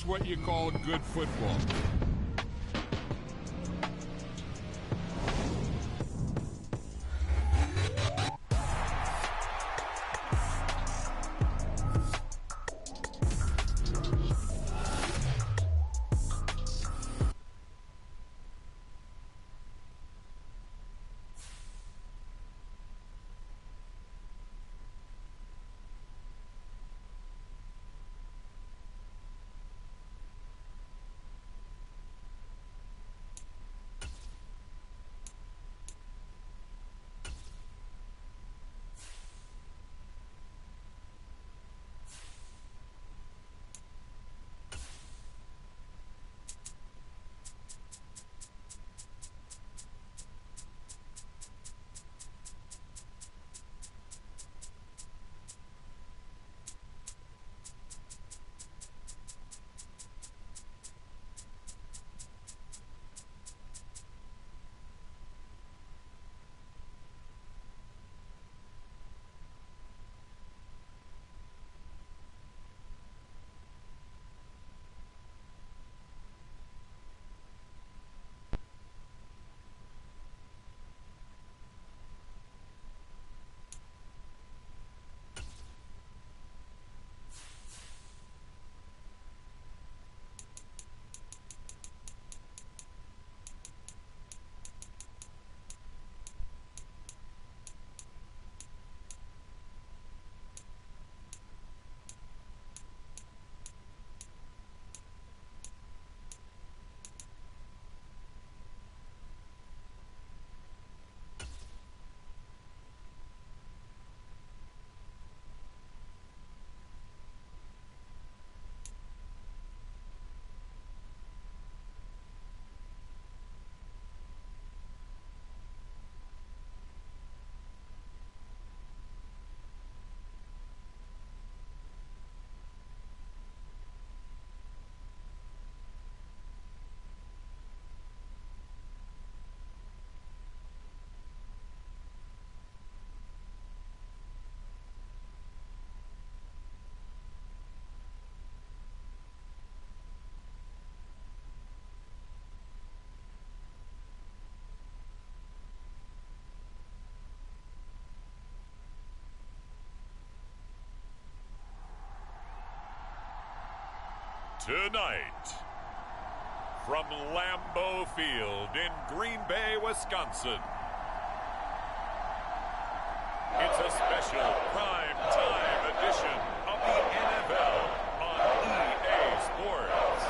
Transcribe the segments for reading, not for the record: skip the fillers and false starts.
what you call good football. Tonight, from Lambeau Field in Green Bay, Wisconsin, it's a special prime time edition of the NFL on EA Sports.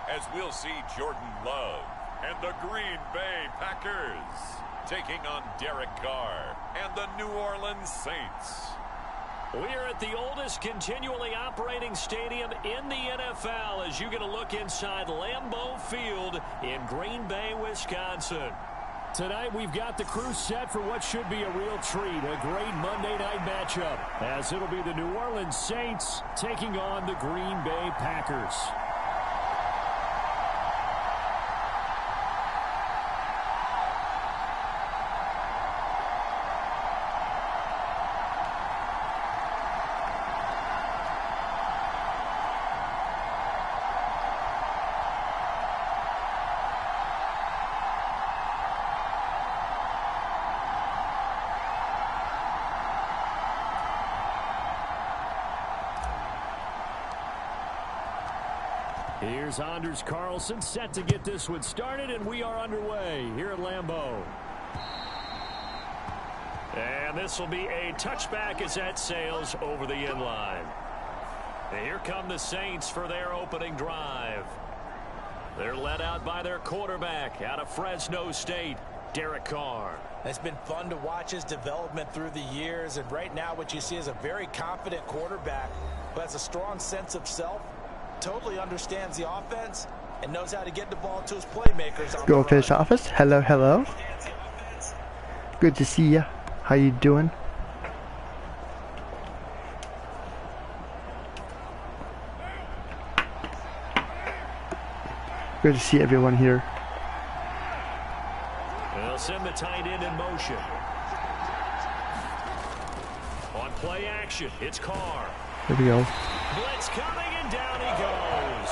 As we'll see Jordan Love and the Green Bay Packers taking on Derek Carr and the New Orleans Saints. We're at the oldest continually operating stadium in the NFL as you get a look inside Lambeau Field in Green Bay, Wisconsin. Tonight we've got the crew set for what should be a real treat, a great Monday night matchup, as it'll be the New Orleans Saints taking on the Green Bay Packers. Here's Anders Carlson set to get this one started, and we are underway here at Lambeau. And this will be a touchback as that sails over the end line. And here come the Saints for their opening drive. They're led out by their quarterback out of Fresno State, Derek Carr. It's been fun to watch his development through the years, and right now what you see is a very confident quarterback who has a strong sense of self, totally understands the offense, and knows how to get the ball to his playmakers. Goldfish office. Hello, hello. Good to see ya. How you doing? Good to see everyone here. They'll send the tight end in motion. On play action, it's Carr. Here we go. Blitz coming, and down he goes.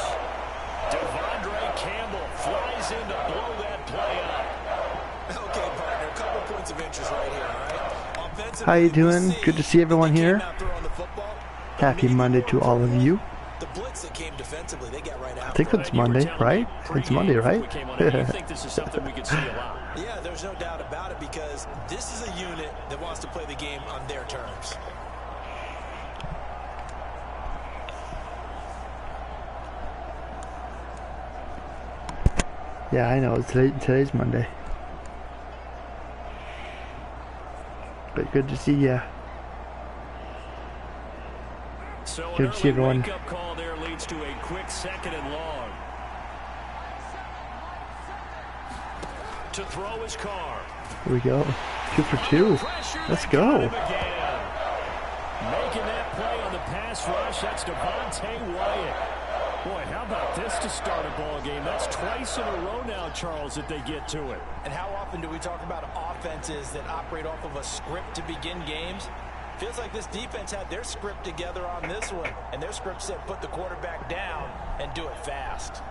Devondre Campbell flies in to blow that play up. Okay, partner, a couple points of interest right here, all right? Offensively, How you doing? Good to see everyone here. Happy Monday to all of you. The blitz that came defensively, they got right I out. think it's Monday, right? It's Monday, right? I think this is something we could see a lot. Yeah, there's no doubt about it because this is a unit that wants to play the game on their terms. Yeah, I know. Today's Monday. But good to see ya. So Good to see everyone. Wake-up call there leads to a quick 2nd and long. To throw his Carr. Here we go. 2 for 2. Let's go. Making that play on the pass rush, that's Devontae Wyatt. Boy, how about this to start a ball game? That's twice in a row now, Charles, that they get to it. And how often do we talk about offenses that operate off of a script to begin games? Feels like this defense had their script together on this one, and their script said put the quarterback down and do it fast.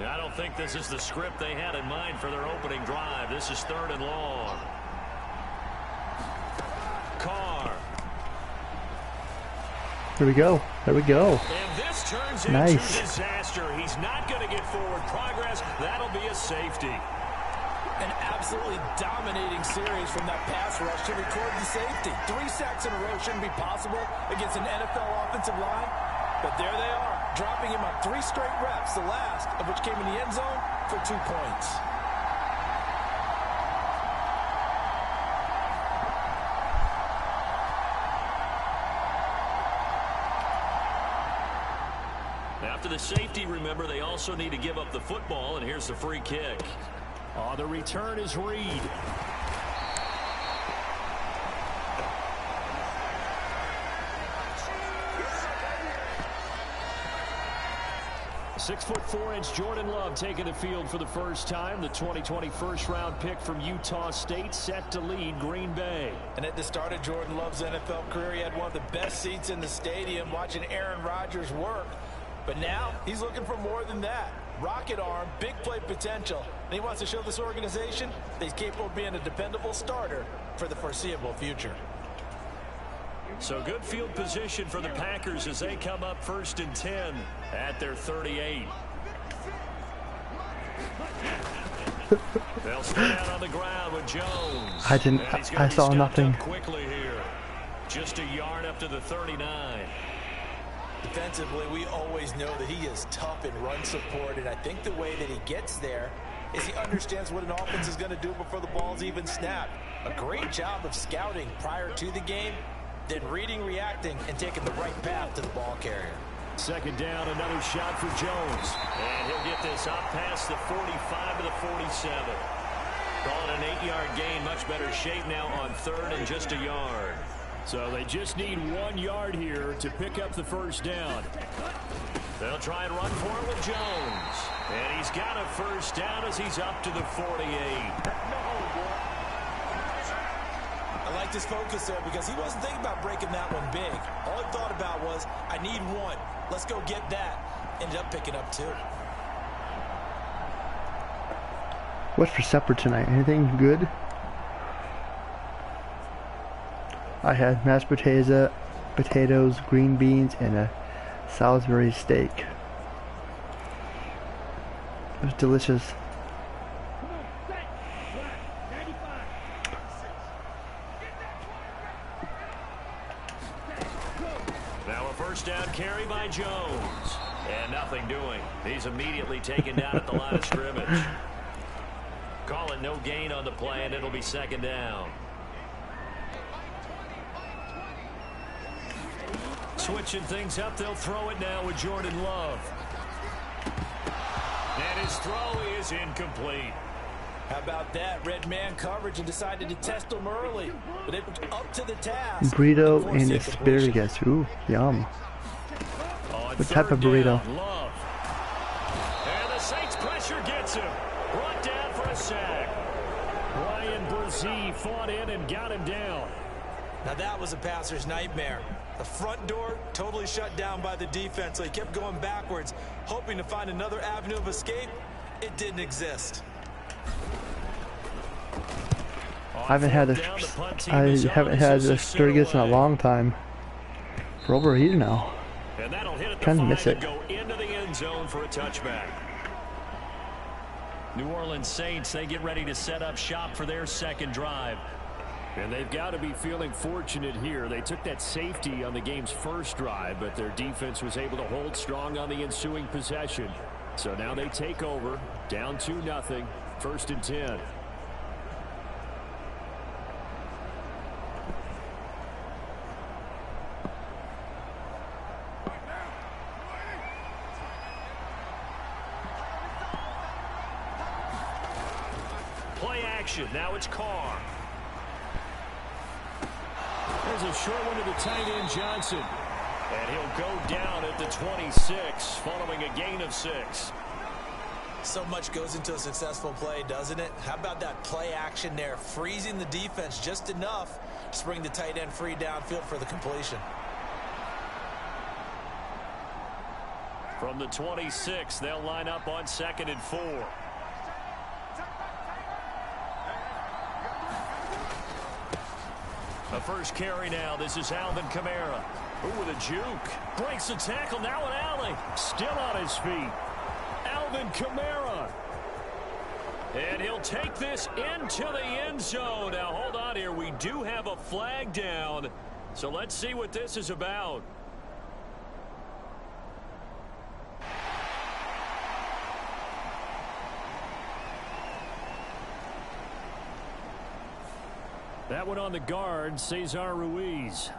I don't think this is the script they had in mind for their opening drive. This is 3rd and long. Carr. Here we go. There we go. And this turns Nice. into disaster. He's not going to get forward progress. That'll be a safety. An absolutely dominating series from that pass rush to record the safety. 3 sacks in a row shouldn't be possible against an NFL offensive line. But there they are, dropping him on 3 straight reps, the last of which came in the end zone for 2 points. After the safety, remember, they also need to give up the football, and here's the free kick. Oh, the return is Reed. 6'4" Jordan Love taking the field for the first time. The 2020 first-round pick from Utah State set to lead Green Bay. And at the start of Jordan Love's NFL career, he had one of the best seats in the stadium watching Aaron Rodgers work. But now he's looking for more than that. Rocket arm, big play potential. And he wants to show this organization that he's capable of being a dependable starter for the foreseeable future. So good field position for the Packers as they come up 1st and 10 at their 38. They'll stay out on the ground with Jones. I saw nothing. Quickly here. Just a yard up to the 39. Defensively, we always know that he is tough in run support, and I think the way that he gets there is he understands what an offense is going to do before the ball's even snapped. A great job of scouting prior to the game, then reading, reacting, and taking the right path to the ball carrier. 2nd down, another shot for Jones. And he'll get this up past the 45 to the 47. Call it an 8-yard gain, much better shape now on 3rd and just a yard. So they just need 1 yard here to pick up the first down. They'll try and run for it with Jones. And he's got a first down as he's up to the 48. I like his focus there because he wasn't thinking about breaking that one big. All he thought about was, I need 1. Let's go get that. Ended up picking up 2. What's for supper tonight? Anything good? I had mashed potatoes, green beans, and a Salisbury steak. It was delicious. Now a first down carry by Jones. And nothing doing. He's immediately taken down at the line of scrimmage. Call it no gain on the play, and it'll be 2nd down. Switching things up, they'll throw it now with Jordan Love. And his throw is incomplete. How about that? Red man coverage and decided to test him early. But it was up to the task. Burrito and asparagus. Ooh, yum. What type of burrito? Love. And the Saints pressure gets him. Brought down for a sack. Ryan Brzee fought in and got him down. Now that was a passer's nightmare. The front door totally shut down by the defense, so he kept going backwards, hoping to find another avenue of escape. It didn't exist. I haven't had asparagus in a long time. For over a year now. And that'll hit at the Kind of 5 miss it. and go into the end zone for a touchback. New Orleans Saints, they get ready to set up shop for their second drive. And they've got to be feeling fortunate here. They took that safety on the game's first drive, but their defense was able to hold strong on the ensuing possession. So now they take over, down 2-0, 1st and 10. Play action. Now it's Carr. There's a short one to the tight end, Johnson. And he'll go down at the 26, following a gain of 6. So much goes into a successful play, doesn't it? How about that play action there, freezing the defense just enough to bring the tight end free downfield for the completion. From the 26, they'll line up on 2nd and 4. The first carry now. This is Alvin Kamara. Ooh, with a juke. Breaks the tackle. Now an alley. Still on his feet. Alvin Kamara. And he'll take this into the end zone. Now, hold on here. We do have a flag down. So let's see what this is about. That one on the guard, Cesar Ruiz.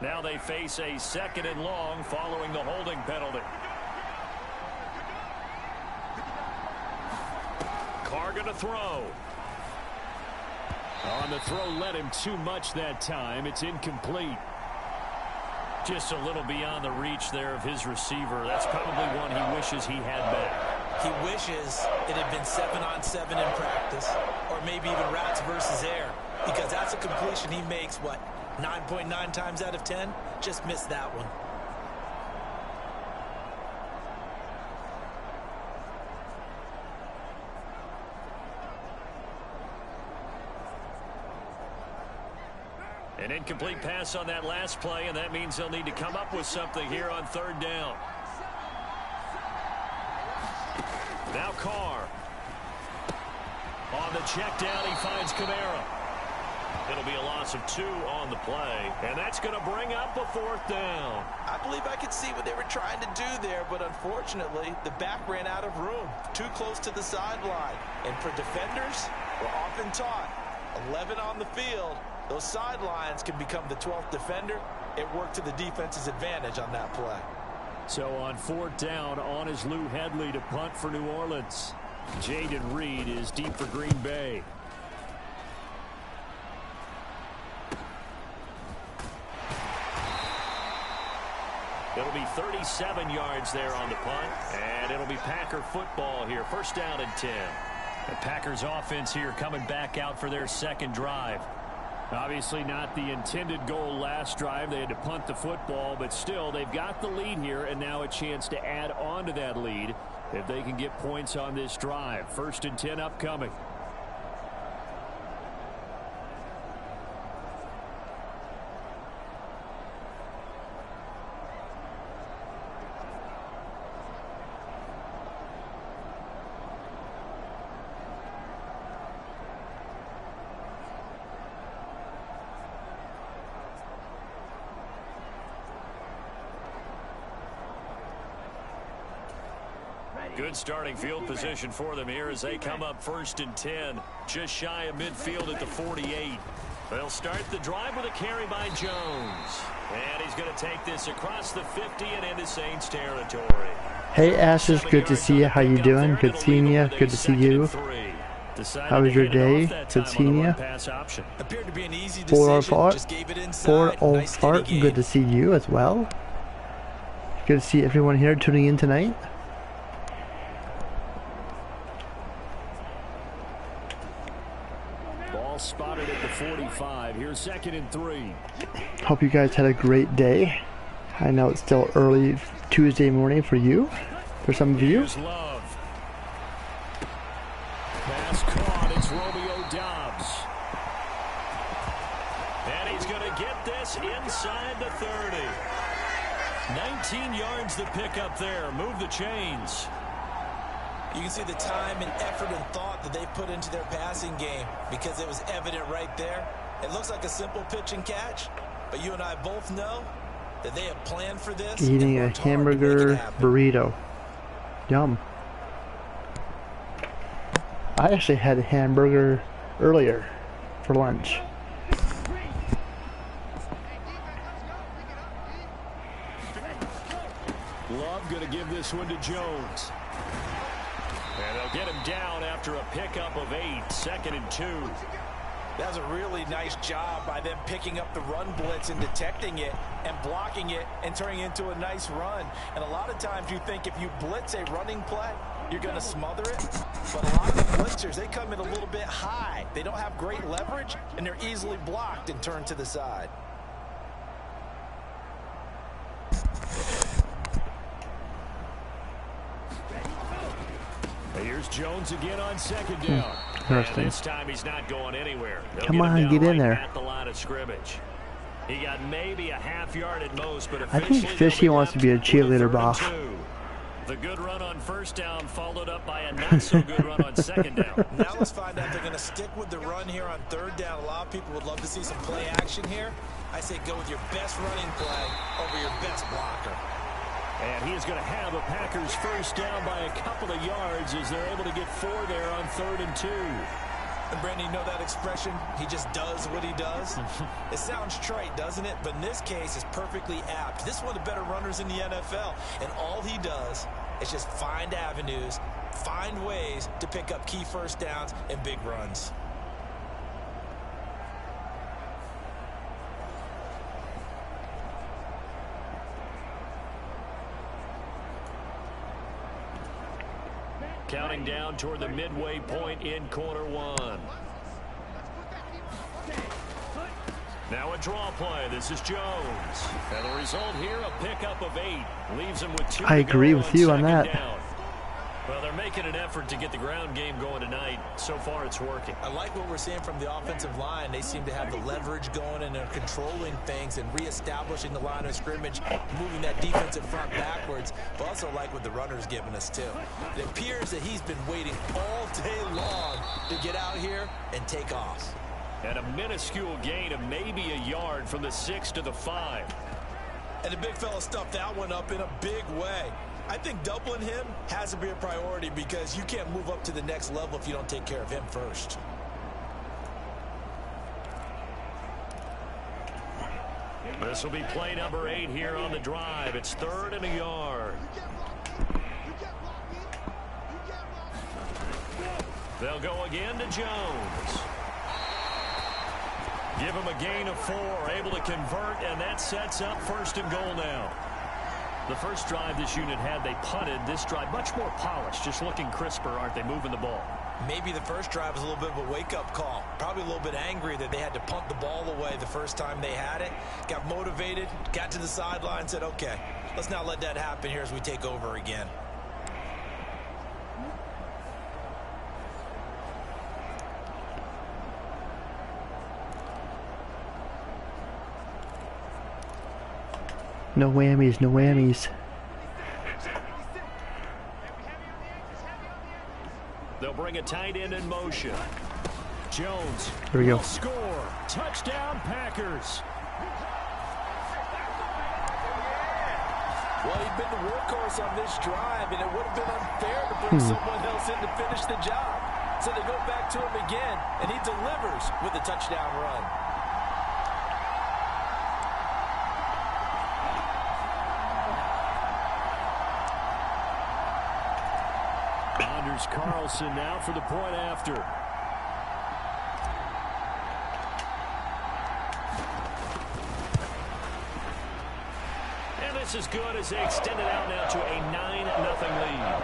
Now they face a 2nd and long following the holding penalty. Carr going to throw. On the throw, led him too much that time. It's incomplete. Just a little beyond the reach there of his receiver. That's probably one he wishes he had back. He wishes it had been 7-on-7 in practice, or maybe even routes versus air, because that's a completion he makes, what, 9.9 times out of 10? Just missed that one. An incomplete pass on that last play, and that means they'll need to come up with something here on 3rd down. Now Carr. On the check down, he finds Kamara. It'll be a loss of 2 on the play, and that's going to bring up a 4th down. I believe I could see what they were trying to do there, but unfortunately, the back ran out of room, too close to the sideline. And for defenders, we're often taught, 11 on the field, those sidelines can become the 12th defender. It worked to the defense's advantage on that play. So on 4th down, on is Lou Hedley to punt for New Orleans. Jaden Reed is deep for Green Bay. It'll be 37 yards there on the punt, and it'll be Packer football here. 1st down and 10. The Packers offense here coming back out for their 2nd drive. Obviously not the intended goal last drive. They had to punt the football, but still they've got the lead here, and now a chance to add on to that lead if they can get points on this drive. 1st and 10 upcoming. Good starting field position for them here as they come up 1st and 10, just shy of midfield at the 48. They'll start the drive with a carry by Jones. And he's going to take this across the 50 and into Saints territory. Hey Ashes, good to see you. How you doing? Good seeing you. Good to see you. How was your day? Good seeing you. Fort Fart, good to see you as well. Good to see everyone here tuning in tonight. Ball spotted at the 45. Here's 2nd and 3. Hope you guys had a great day. I know it's still early Tuesday morning for you, for some of you. Here's Love. Pass caught. It's Romeo Doubs. And he's going to get this inside the 30. 19 yards to pick up there. Move the chains. You can see the time and effort and thought that they put into their passing game because it was evident right there. It looks like a simple pitch and catch, but you and I both know that they have planned for this. Eating a hamburger burrito. Yum. I actually had a hamburger earlier for lunch. Love going to give this one to Jones. And they'll get him down after a pickup of 8, 2nd and 2. That was a really nice job by them picking up the run blitz and detecting it and blocking it and turning it into a nice run. And a lot of times you think if you blitz a running play, you're going to smother it. But a lot of the blitzers, they come in a little bit high. They don't have great leverage, and they're easily blocked and turned to the side. Here's Jones again on 2nd down. And this time he's not going anywhere. They'll Come on, get in there. At the line of scrimmage. He got maybe a half yard at most, but I think Fishy wants to be a cheerleader, boss. The good run on 1st down followed up by a not so good run on 2nd down. Now let's find out if they're going to stick with the run here on 3rd down. A lot of people would love to see some play action here. I say go with your best running play over your best blocker. And he is going to have a Packers 1st down by a couple of yards as they're able to get 4 there on 3rd and 2. And Brandon, you know that expression? He just does what he does. It sounds trite, doesn't it? But in this case, it's perfectly apt. This is one of the better runners in the NFL. And all he does is just find avenues, find ways to pick up key 1st downs and big runs. Counting down toward the midway point in quarter 1. Now a draw play. This is Jones. And the result here, a pickup of 8. Leaves him with 2 I agree with you on that. Down. Well, they're making an effort to get the ground game going tonight. So far, it's working. I like what we're seeing from the offensive line. They seem to have the leverage going, and they're controlling things and reestablishing the line of scrimmage, moving that defensive front backwards. But also like what the runner's giving us, too. It appears that he's been waiting all day long to get out here and take off. And a minuscule gain of maybe a yard from the 6 to the 5. And the big fella stuffed that one up in a big way. I think doubling him has to be a priority because you can't move up to the next level if you don't take care of him first. This will be play number 8 here on the drive. It's 3rd and a yard. They'll go again to Jones. Give him a gain of 4, able to convert, and that sets up 1st and goal now. The first drive this unit had, they punted. This drive, much more polished, just looking crisper, aren't they, moving the ball? Maybe the first drive was a little bit of a wake-up call. Probably a little bit angry that they had to punt the ball away the first time they had it. Got motivated, got to the sideline, said, okay, let's not let that happen here as we take over again. No whammies, no whammies. They'll bring a tight end in motion. Jones. Here we go. Score. Touchdown, Packers. Well, he'd been the workhorse on this drive, and it would have been unfair to bring someone else in to finish the job. So they go back to him again, and he delivers with a touchdown run. Anders Carlson now for the point after. And this is good as they extend it out now to a 9-0 lead.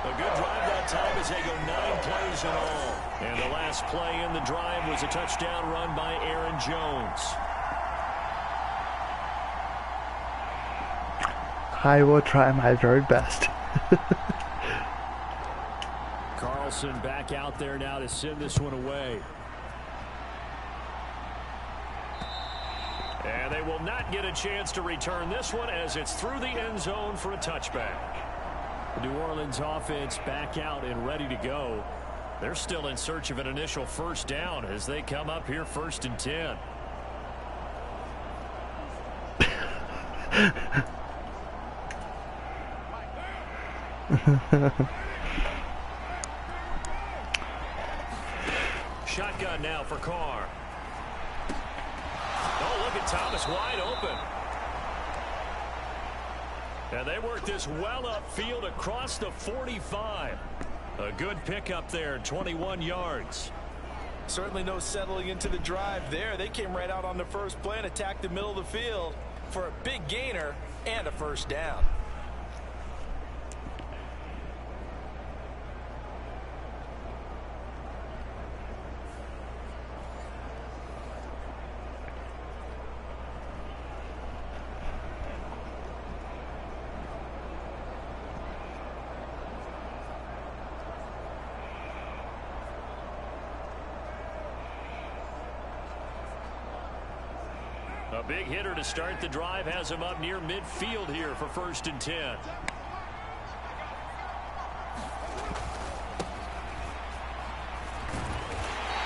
A good drive that time as they go 9 plays in all. And the last play in the drive was a touchdown run by Aaron Jones. I will try my very best. Carlson back out there now to send this one away. And they will not get a chance to return this one as it's through the end zone for a touchback. The New Orleans offense back out and ready to go. They're still in search of an initial first down as they come up here 1st and 10. Shotgun now for Carr. Oh, look at Thomas wide open. And they work this well upfield across the 45. A good pickup there, 21 yards. Certainly no settling into the drive there. They came right out on the first play and attacked the middle of the field for a big gainer and a first down. A big hitter to start the drive has him up near midfield here for 1st and 10.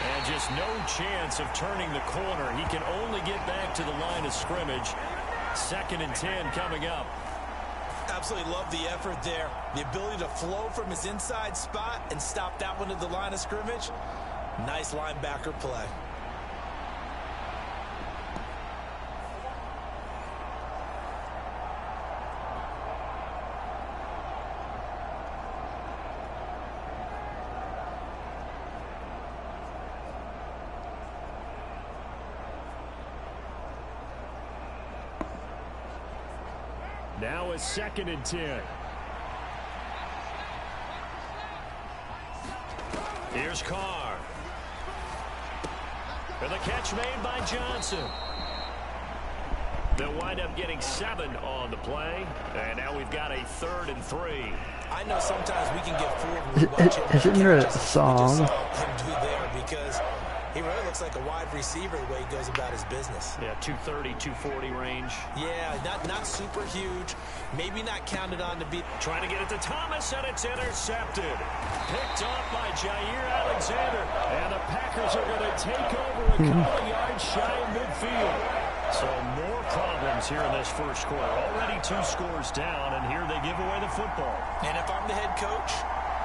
And just no chance of turning the corner. He can only get back to the line of scrimmage. 2nd and 10 coming up. Absolutely love the effort there. The ability to flow from his inside spot and stop that one at the line of scrimmage. Nice linebacker play. Now it's 2nd and 10. Here's Carr. And the catch made by Johnson. They'll wind up getting 7 on the play. And now we've got a 3rd and 3. I know sometimes we can get fooled when we watch it. Isn't there a song? Because he really looks like a wide receiver the way he goes about his business. Yeah, 230, 240 range. Yeah, not super huge. Maybe not counted on to be. Trying to get it to Thomas, and it's intercepted. Picked off by Jair Alexander. And the Packers are going to take over a couple of yards shy of midfield. So more problems here in this first quarter. Already 2 scores down, and here they give away the football. And if I'm the head coach,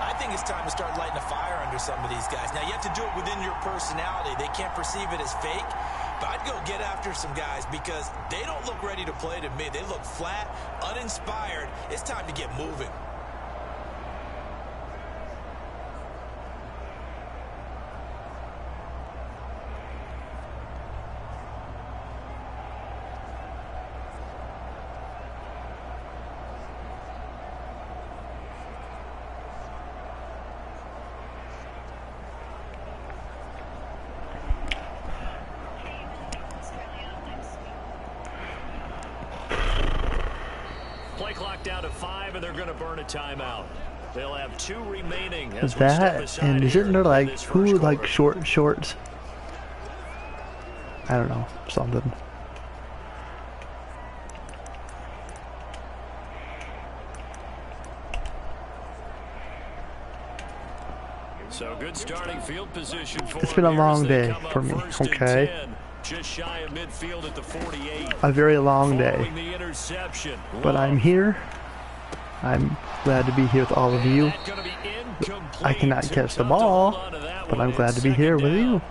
I think it's time to start lighting a fire under some of these guys. Now, you have to do it within your personality. They can't perceive it as fake. But I'd go get after some guys because they don't look ready to play to me. They look flat, uninspired. It's time to get moving. Play clock down to 5, and they're going to burn a timeout. They'll have 2 remaining. As that, and isn't there like, who like shorts? I don't know, something. So good starting field position for It's been a long day for me, okay? just shy of midfield at the 48. A very long day. The interception. But I'm here. I'm glad to be here with all of you. I cannot catch the ball, but I'm glad to be here with you.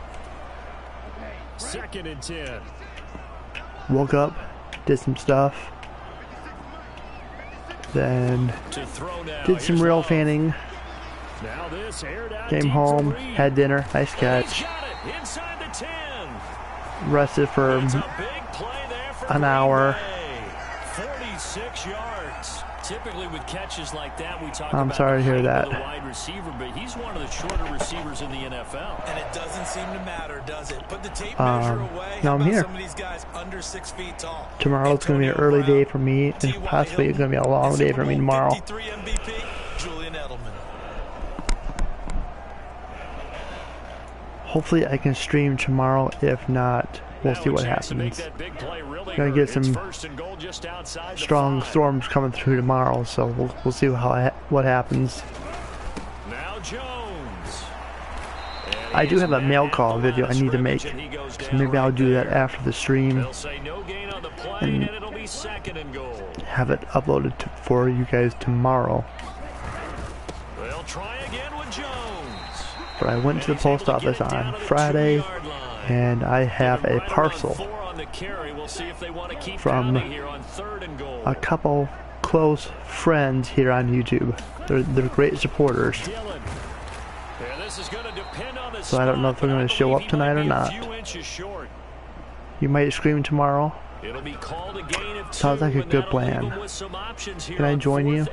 2nd and 10. Woke up, did some stuff, then did some real fanning. Came home, had dinner, nice catch. Rested for an hour. 46 yards. Typically with catches like that, we talk I'm about sorry to hear that. The wide receiver, but he's one of the shorter receivers in the NFL. And it doesn't seem to matter, does it? Put the tape measure away. Now I'm here. Some of these guys under 6 feet tall. Tomorrow's going to be an early day for me, and possibly it's going to be a long day for me tomorrow. MVP, Julian Edelman. Hopefully I can stream tomorrow. If not, we'll see what happens. Gonna get some strong storms coming through tomorrow, so we'll see what happens. Now Jones. I do have a mail call video I need to make, so maybe I'll do that after the stream and have it uploaded for you guys tomorrow. They'll try again with Jones. But I went to the post office on Friday, and I have a parcel from a couple close friends here on YouTube. They're great supporters. So I don't know if they're going to show up tonight or not. You might scream tomorrow. Sounds like a good plan. Can I join you?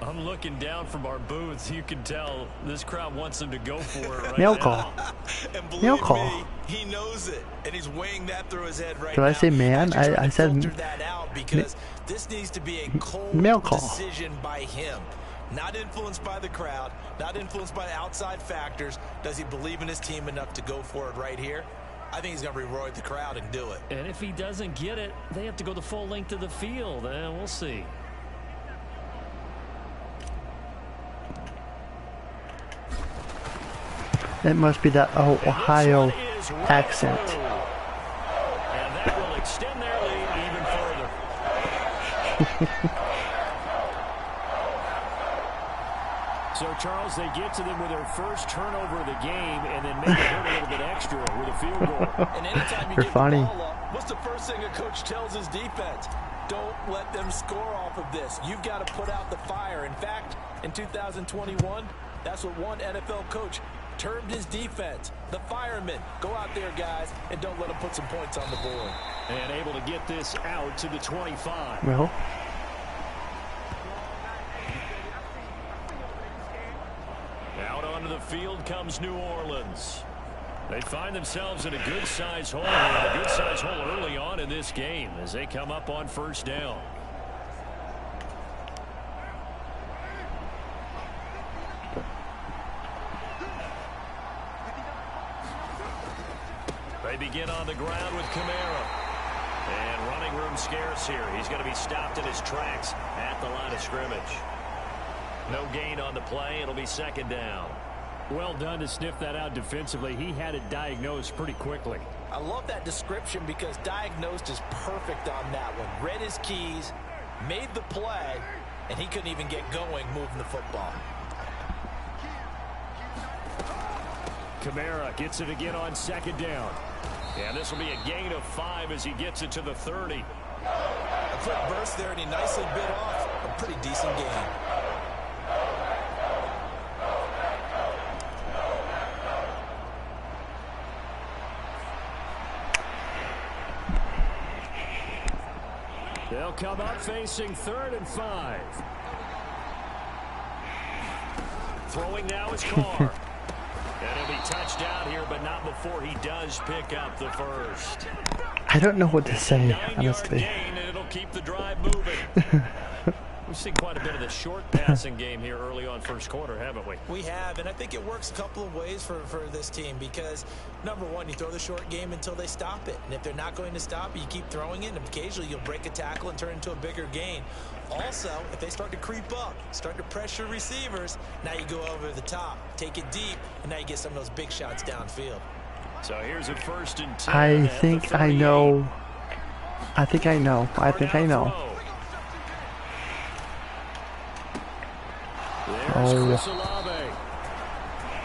I'm looking down from our booths. You can tell this crowd wants them to go for it right Mail now. call. And Mail call. Me, he knows it, and he's weighing that through his head right Did now. I say man? I said that out because this needs to be a cold mail call. decision by him. Not influenced by the crowd, not influenced by outside factors. Does he believe in his team enough to go for it right here? I think he's going to reward the crowd and do it. And if he doesn't get it, they have to go the full length of the field. We'll see. It must be that Ohio accent. And that will extend their lead even further. So, Charles, they get to them with their first turnover of the game and then make it hurt a little bit extra with a field goal. And anytime you You're get funny. the ball up, what's the first thing a coach tells his defense? Don't let them score off of this. You've got to put out the fire. In fact, in 2021, that's what one NFL coach termed his defense. The firemen. Go out there, guys, and don't let them put some points on the board. And able to get this out to the 25. Well, Out onto the field comes New Orleans. They find themselves in a good-sized hole, and a good-sized hole early on in this game as they come up on first down. They begin on the ground with Kamara. And running room scarce here. He's going to be stopped in his tracks at the line of scrimmage. No gain on the play. It'll be second down. Well done to sniff that out defensively. He had it diagnosed pretty quickly. I love that description because diagnosed is perfect on that one. Read his keys, made the play, and he couldn't even get going moving the football. Kamara gets it again on second down. And this will be a gain of 5 as he gets it to the 30. A quick burst there, and he nicely bit off a pretty decent gain. They'll come up facing 3rd and 5. Throwing now is Carr. And he'll be touched out here, but not before he does pick up the first. I don't know what to say, honestly. Gain, and it'll keep the drive moving. We've seen quite a bit of the short passing game here early on first quarter, haven't we? We have, and I think it works a couple of ways for this team because, number one, you throw the short game until they stop it. And if they're not going to stop it, you keep throwing it, and occasionally you'll break a tackle and turn it into a bigger gain. Also, if they start to creep up, start to pressure receivers, now you go over the top, take it deep, and now you get some of those big shots downfield. So here's a 1st and 10. I think I know. I think I know. I think I know. Oh.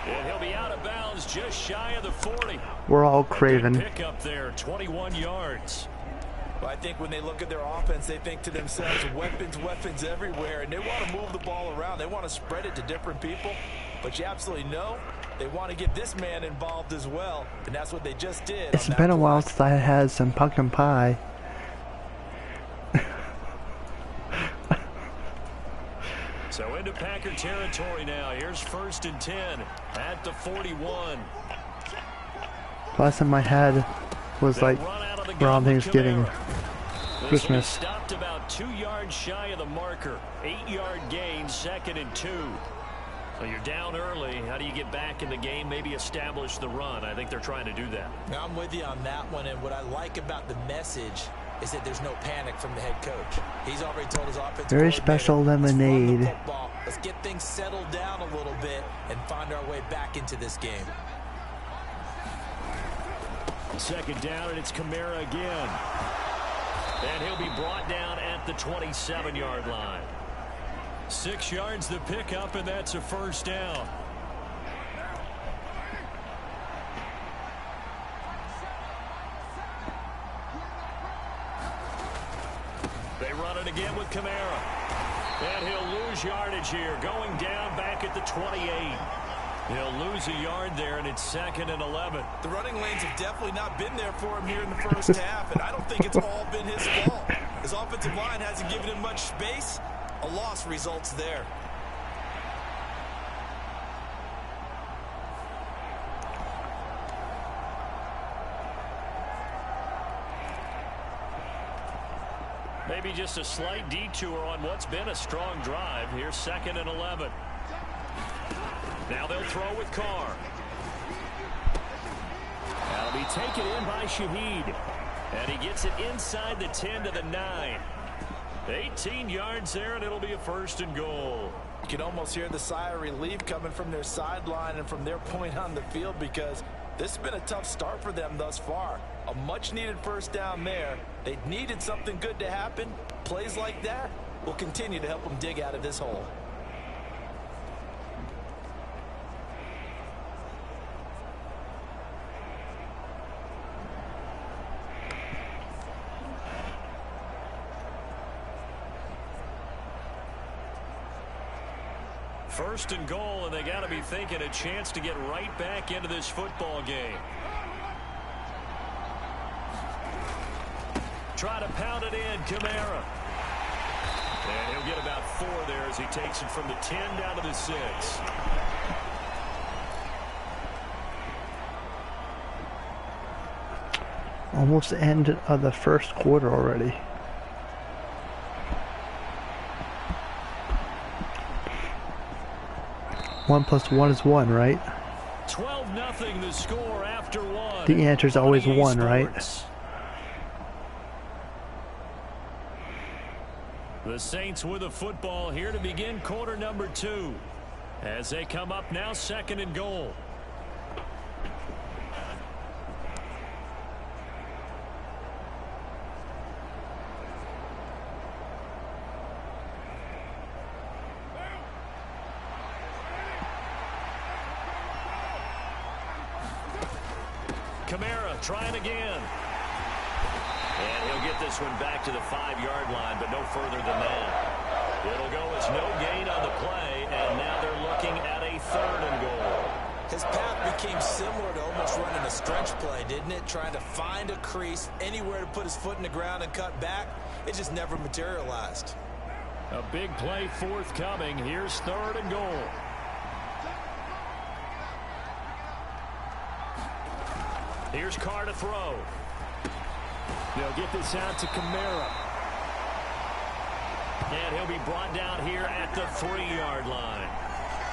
And he'll be out of bounds just shy of the 40. We're all craving. Pick up there, 21 yards. Well, I think when they look at their offense, they think to themselves, weapons everywhere, and they want to move the ball around. They want to spread it to different people, but you absolutely know they want to get this man involved as well, and that's what they just did. It's been a while since I had some pumpkin pie. So into Packer territory now. Here's 1st and 10 at the 41. Last time I had was like around Thanksgiving, Christmas. Stopped about 2 yards shy of the marker. 8-yard gain, 2nd and 2. So you're down early. How do you get back in the game? Maybe establish the run. I think they're trying to do that. Now, I'm with you on that one, and what I like about the message is that there's no panic from the head coach. He's already told his offense. Very special lemonade. Let's get things settled down a little bit and find our way back into this game. 2nd down, and it's Kamara again. And he'll be brought down at the 27-yard line. 6 yards the pickup, and that's a 1st down. They run it again with Kamara. And he'll lose yardage here, going down back at the 28. He'll lose a yard there, and it's 2nd and 11. The running lanes have definitely not been there for him here in the first half, and I don't think it's all been his fault. His offensive line hasn't given him much space. A loss results there. Maybe just a slight detour on what's been a strong drive. Here's 2nd and 11. Now they'll throw with Carr. That'll be taken in by Shaheed. And he gets it inside the 10 to the 9. 18 yards there, and it'll be a 1st and goal. You can almost hear the sigh of relief coming from their sideline and from their point on the field, because this has been a tough start for them thus far. A much-needed 1st down there. They needed something good to happen. Plays like that will continue to help them dig out of this hole. First and goal, and they got to be thinking a chance to get right back into this football game. Try to pound it in, Kamara. And he'll get about 4 there as he takes it from the 10 down to the 6. Almost the end of the first quarter already. One plus one is 1, right? 12-0 the score after 1. The answer is always 1, right? The Saints with the football here to begin quarter number 2. As they come up now, 2nd and goal. Kamara trying again. And he'll get this one back to the 5-yard line, but no further than that. It'll go as no gain on the play, and now they're looking at a 3rd and goal. His path became similar to almost running a stretch play, didn't it? Trying to find a crease, anywhere to put his foot in the ground and cut back. It just never materialized. A big play forthcoming. Here's 3rd and goal. Here's Carr to throw. They'll get this out to Kamara. And he'll be brought down here at the 3-yard line.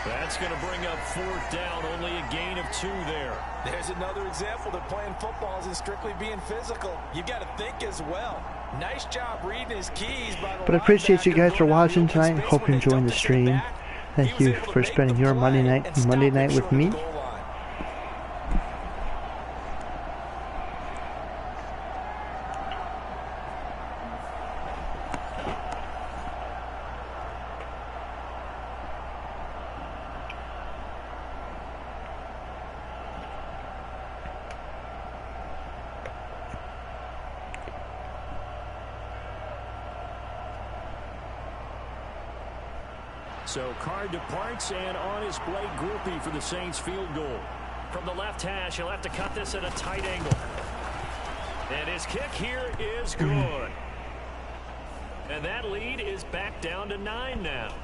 That's going to bring up 4th down, only a gain of 2 there. There's another example that playing football isn't strictly being physical. You got to think as well. Nice job reading his keys by the But I appreciate you guys for watching tonight. Hope you enjoyed the stream. Thank you for spending your Monday night with me. So Carr departs, and on his Blake Grupe for the Saints field goal. From the left hash, he'll have to cut this at a tight angle. And his kick here is good. And that lead is back down to 9 now.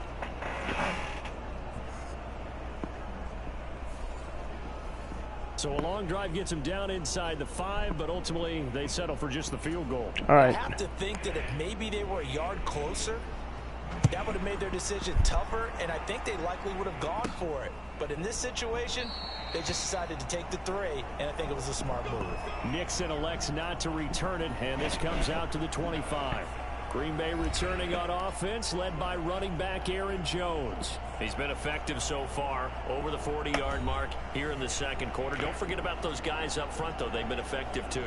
So a long drive gets him down inside the 5, but ultimately they settle for just the field goal. All right. I have to think that if maybe they were a yard closer, that would have made their decision tougher, and I think they likely would have gone for it. But in this situation, they just decided to take the 3, and I think it was a smart move. Nixon elects not to return it, and this comes out to the 25. Green Bay returning on offense, led by running back Aaron Jones. He's been effective so far, over the 40-yard mark here in the second quarter. Don't forget about those guys up front, though. They've been effective, too.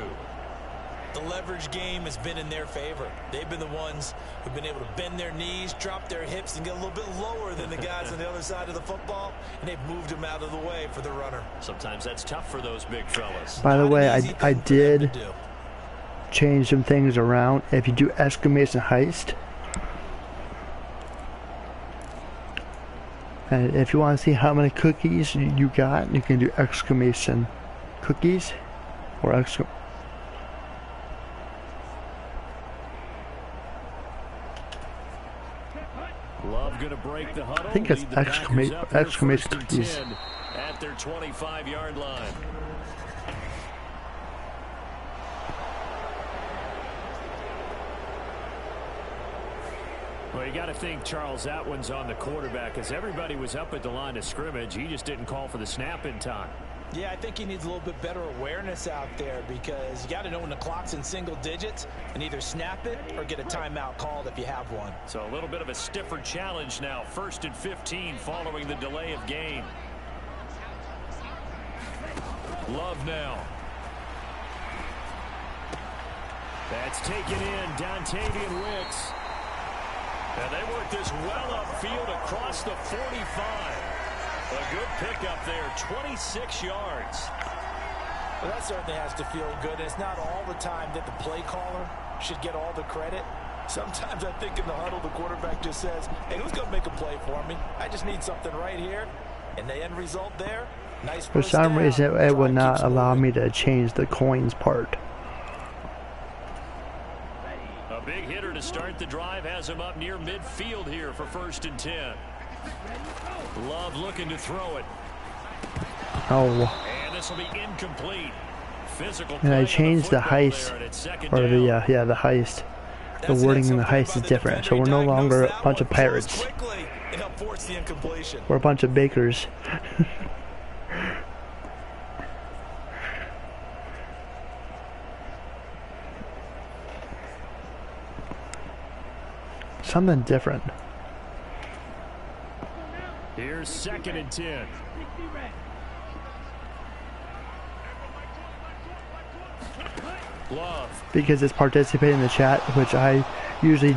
The leverage game has been in their favor. They've been the ones who've been able to bend their knees, drop their hips, and get a little bit lower than the guys on the other side of the football, and they've moved them out of the way for the runner. Sometimes that's tough for those big fellas. By the way, I did change some things around. If you do exclamation heist, and if you want to see how many cookies you got, you can do exclamation cookies or exclamation. Love going to break the huddle. I think it's exclamation cookies. At their 25-yard line. Well, you got to think Charles Atwin's on the quarterback, as everybody was up at the line of scrimmage. He just didn't call for the snap in time. Yeah, I think he needs a little bit better awareness out there, because you got to know when the clock's in single digits and either snap it or get a timeout called if you have one. So a little bit of a stiffer challenge now. 1st and 15 following the delay of game. Love now. That's taken in. Dontavian Wicks. And they work this well upfield across the 45. A good pickup there, 26 yards. Well, that certainly has to feel good. It's not all the time that the play caller should get all the credit. Sometimes I think in the huddle, the quarterback just says, hey, who's going to make a play for me? I just need something right here. And the end result there, nice. For some reason, it would not allow me to change the coins part. A big hitter to start the drive has him up near midfield here for 1st and 10. Love looking to throw it. Oh. And this will be incomplete. Physical. And I changed the heist, or the the heist. The wording in the heist is different, so we're no longer a bunch of pirates. We're a bunch of bakers. Something different. Here's 2nd and 10. Love. Because it's participating in the chat, which I usually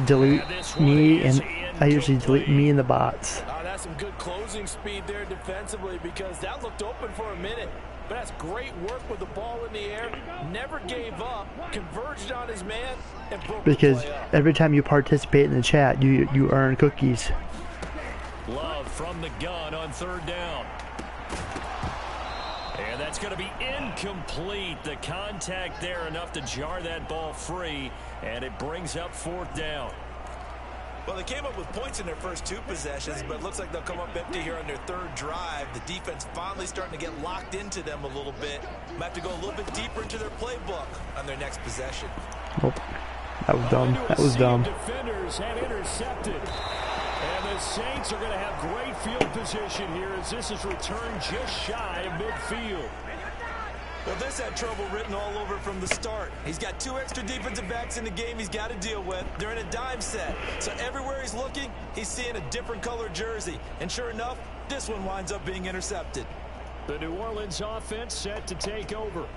delete me, and I usually delete me and the bots. That's some good closing speed there defensively, because that looked open for a minute. But that's great work with the ball in the air. Never gave up, converged on his man, and broke the play up. Because every time you participate in the chat, you earn cookies. Love from the gun on 3rd down. And that's going to be incomplete. The contact there enough to jar that ball free, and it brings up 4th down. Well, they came up with points in their first 2 possessions, but it looks like they'll come up empty here on their 3rd drive. The defense finally starting to get locked into them a little bit. Might have to go a little bit deeper into their playbook on their next possession. Nope. That was dumb. That was dumb. Defenders had intercepted. And the Saints are going to have great field position here, as this is returned just shy of midfield. Well, this had trouble written all over from the start. He's got 2 extra defensive backs in the game he's got to deal with. They're in a dime set. So everywhere he's looking, he's seeing a different color jersey. And sure enough, this one winds up being intercepted. The New Orleans offense set to take over.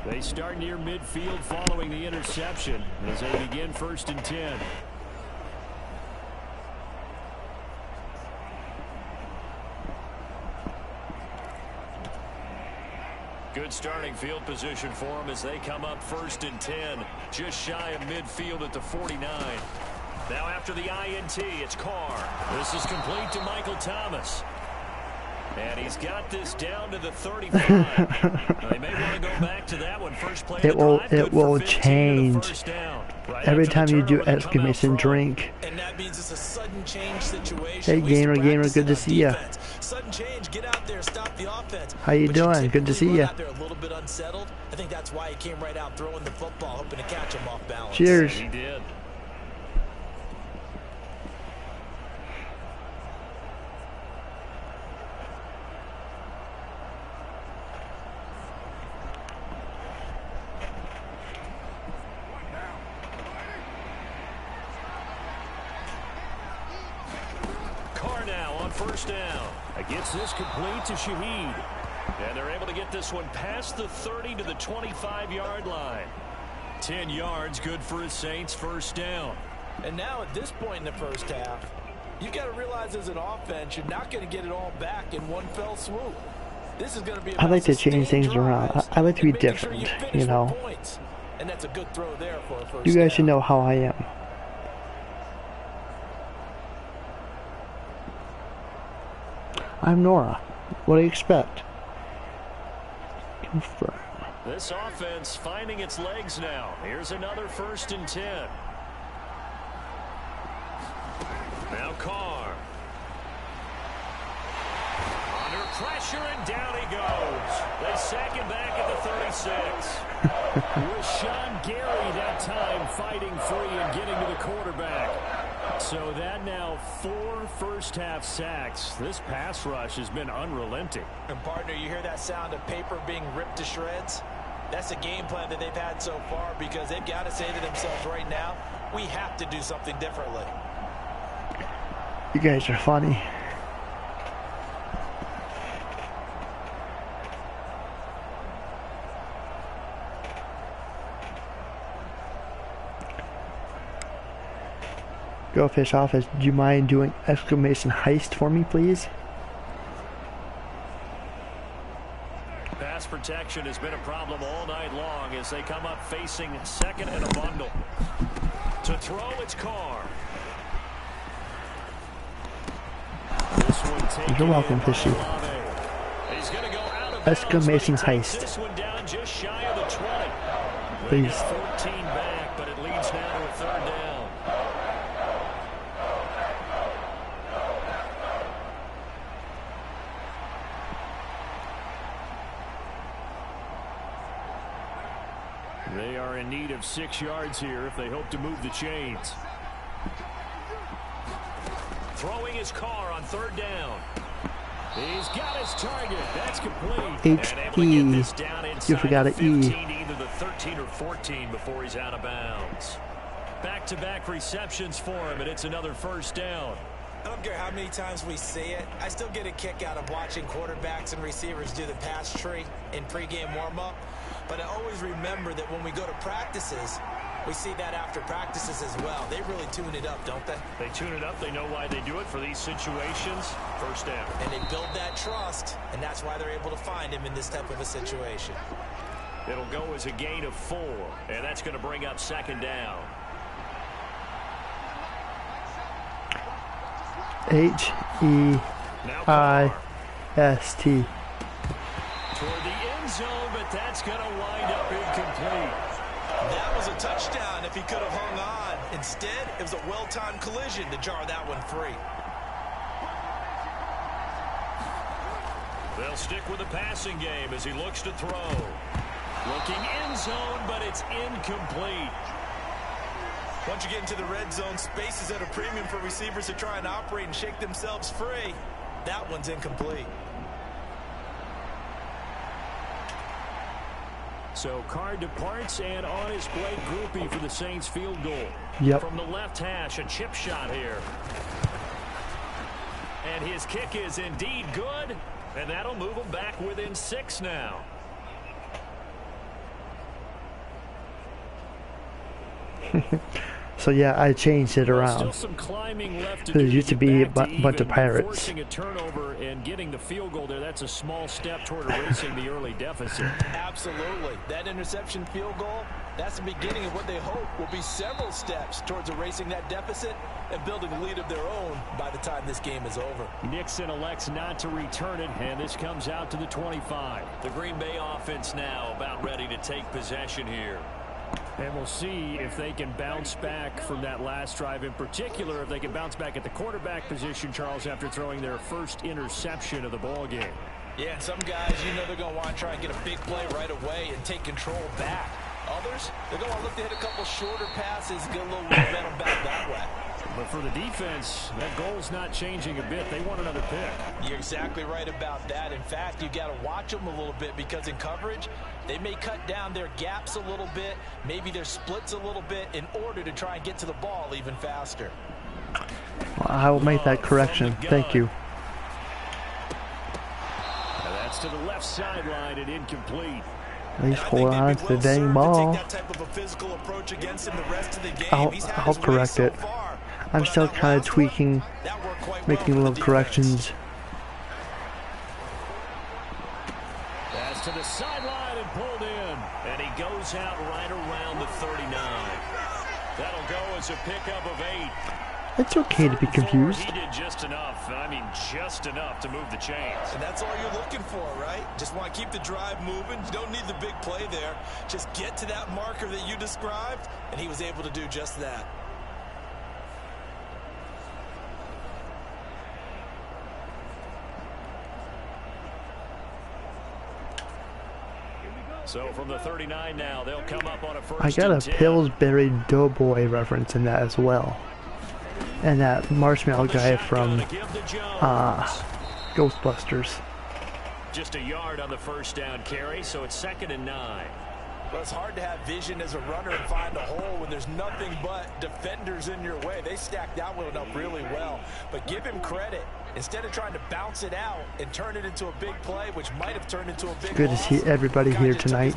They start near midfield following the interception as they begin 1st and 10. Good starting field position for them as they come up 1st and 10, just shy of midfield at the 49. Now after the INT, it's Carr. This is complete to Michael Thomas. And he's got this down to the 35. They may want to go back to that one. First play it will change every time you do exclamation drink. And that means it's a sudden change situation. Hey gamer, good to see ya. Sudden change, get out there, stop the offense. How you doing? Good to see ya. They're a little bit unsettled. I think that's why he came right out throwing the football, hoping to catch him off balance. Cheers. He did. First down. Gets this complete to Shaheed. And they're able to get this one past the 30 to the 25-yard line. 10 yards, good for his Saints first down. And now at this point in the first half, you've got to realize as an offense, you're not going to get it all back in one fell swoop. This is going to be I like to change things around. I like to be different, you know. And that's a good throw there for a first You guys should down. know how I am. I'm Nora. What do you expect? Confirm. This offense finding its legs now. Here's another 1st and 10. Now Carr. Under pressure and down he goes. They sack him back at the 36. With Sean Gary that time fighting free and getting to the quarterback. So that now 4 first-half sacks. This pass rush has been unrelenting. And partner, you hear that sound of paper being ripped to shreds? That's a game plan that they've had so far because they've got to say to themselves right now, we have to do something differently. You guys are funny. Go Fish Office, do you mind doing exclamation heist for me, please? Pass protection has been a problem all night long as they come up facing 2nd and a bundle. To throw, it's Carr. This one taken. You're welcome, Fishy. He's going to go out of Exclamation bounds, heist. this one down just shy of the 20. Please. 14 back, but it leads now to a 3rd down. They are in need of 6 yards here if they hope to move the chains. Throwing his Carr on 3rd down. He's got his target. That's complete. H-E. You forgot an E. Either the 13 or 14 before he's out of bounds. Back-to-back receptions for him, and it's another 1st down. I don't care how many times we see it. I still get a kick out of watching quarterbacks and receivers do the pass tree in pregame warm-up. But I always remember that when we go to practices, we see that after practices as well. They really tune it up, don't they? They tune it up. They know why they do it for these situations. 1st down. And they build that trust, and that's why they're able to find him in this type of a situation. It'll go as a gain of 4, and that's going to bring up 2nd down. H-E-I-S-T. Toward the end zone, but that's going to wind up incomplete. That was a touchdown if he could have hung on. Instead, it was a well-timed collision to jar that one free. They'll stick with the passing game as he looks to throw. Looking end zone, but it's incomplete. Once you get into the red zone, space is at a premium for receivers to try and operate and shake themselves free. That one's incomplete. So Carr departs, and on his play, Groupie for the Saints field goal. Yep. From the left hash, a chip shot here. And his kick is indeed good, and that'll move him back within 6 now. So yeah, I changed it around. Still some climbing left to It do used to be a bunch of pirates. Forcing a turnover and getting the field goal there, that's a small step toward erasing the early deficit. Absolutely. That interception field goal, that's the beginning of what they hope will be several steps towards erasing that deficit and building a lead of their own by the time this game is over. Nixon elects not to return it, and this comes out to the 25. The Green Bay offense now about ready to take possession here. And we'll see if they can bounce back from that last drive, in particular if they can bounce back at the quarterback position, Charles, after throwing their first interception of the ball game. Yeah, and some guys, you know, they're going to want to try and get a big play right away and take control back. Others, they're going to look to hit a couple shorter passes, get a little momentum back that way. But for the defense, that goal's not changing a bit. They want another pick. You're exactly right about that. In fact, you got to watch them a little bit because in coverage, they may cut down their gaps a little bit, maybe their splits a little bit in order to try and get to the ball even faster. I will make that correction. Thank you. And that's to the left sideline and incomplete. At least hold on to the dang ball. I'll correct it. I'm still kind of tweaking, making little corrections. That's to the sideline and pulled in. And he goes out right around the 39. That'll go as a pickup of 8. It's okay to be confused. He did just enough. I mean, just enough to move the chains. And that's all you're looking for, right? Just want to keep the drive moving. You don't need the big play there. Just get to that marker that you described, and he was able to do just that. So from the 39 now, they'll come up on a first. I got a Pillsbury Doughboy reference in that as well. And that marshmallow guy from Ghostbusters. Just a yard on the first down carry, so it's 2nd and 9. Well, it's hard to have vision as a runner and find a hole when there's nothing but defenders in your way. They stacked that one up really well. But give him credit. Instead of trying to bounce it out and turn it into a big play, which might have turned into a big Good to see everybody here tonight.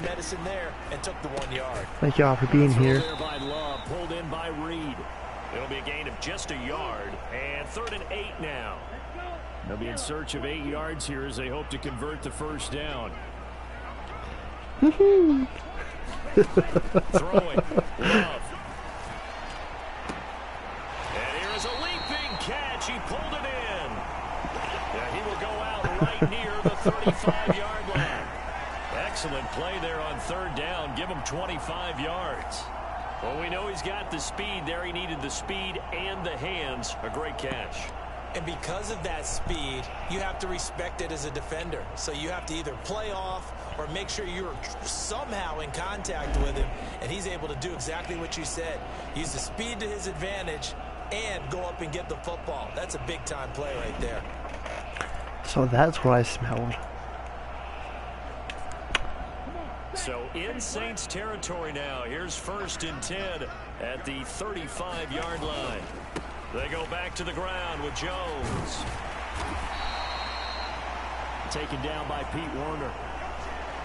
And took the 1 yard. Thank y'all for being here. By Love, pulled in by Reed. It'll be a gain of just a yard, and 3rd and 8 now. They'll be in search of 8 yards here as they hope to convert the first down. Woohoo! Throwing, Love. And here is a leaping catch. He pulled it in. Yeah, he will go out right near the 35-yard line. Excellent play there on 3rd down. Give him 25 yards. Well, we know he's got the speed there. He needed the speed and the hands. A great catch. And because of that speed, you have to respect it as a defender. So you have to either play off or make sure you're somehow in contact with him. And he's able to do exactly what you said. Use the speed to his advantage and go up and get the football. That's a big-time play right there. So that's what I smelled. So in Saints territory now. Here's 1st and 10 at the 35-yard line. They go back to the ground with Jones. Taken down by Pete Werner.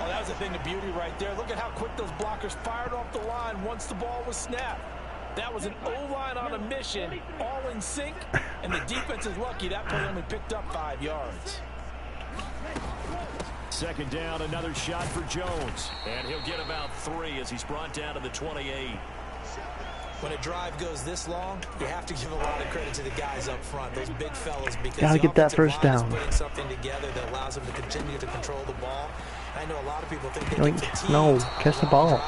Oh, that was a thing of beauty right there. Look at how quick those blockers fired off the line once the ball was snapped. That was an O-line on a mission, all in sync, and the defense is lucky that play only picked up 5 yards. 2nd down, another shot for Jones. And he'll get about 3 as he's brought down to the 28. When a drive goes this long, you have to give a lot of credit to the guys up front, those big fellas, because gotta get that first down. putting something together that allows them to continue to control the ball. I know a lot of people think they get fatigued. No, catch the ball.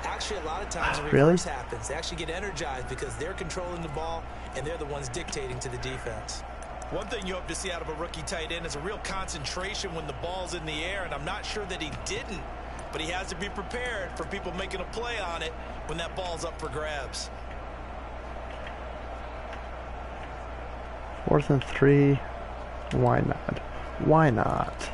Actually, a lot of times the reverse happens. They actually get energized because they're controlling the ball and they're the ones dictating to the defense. One thing you hope to see out of a rookie tight end is a real concentration when the ball's in the air, and I'm not sure that he didn't, but he has to be prepared for people making a play on it when that ball's up for grabs. 4th and 3. Why not? Why not?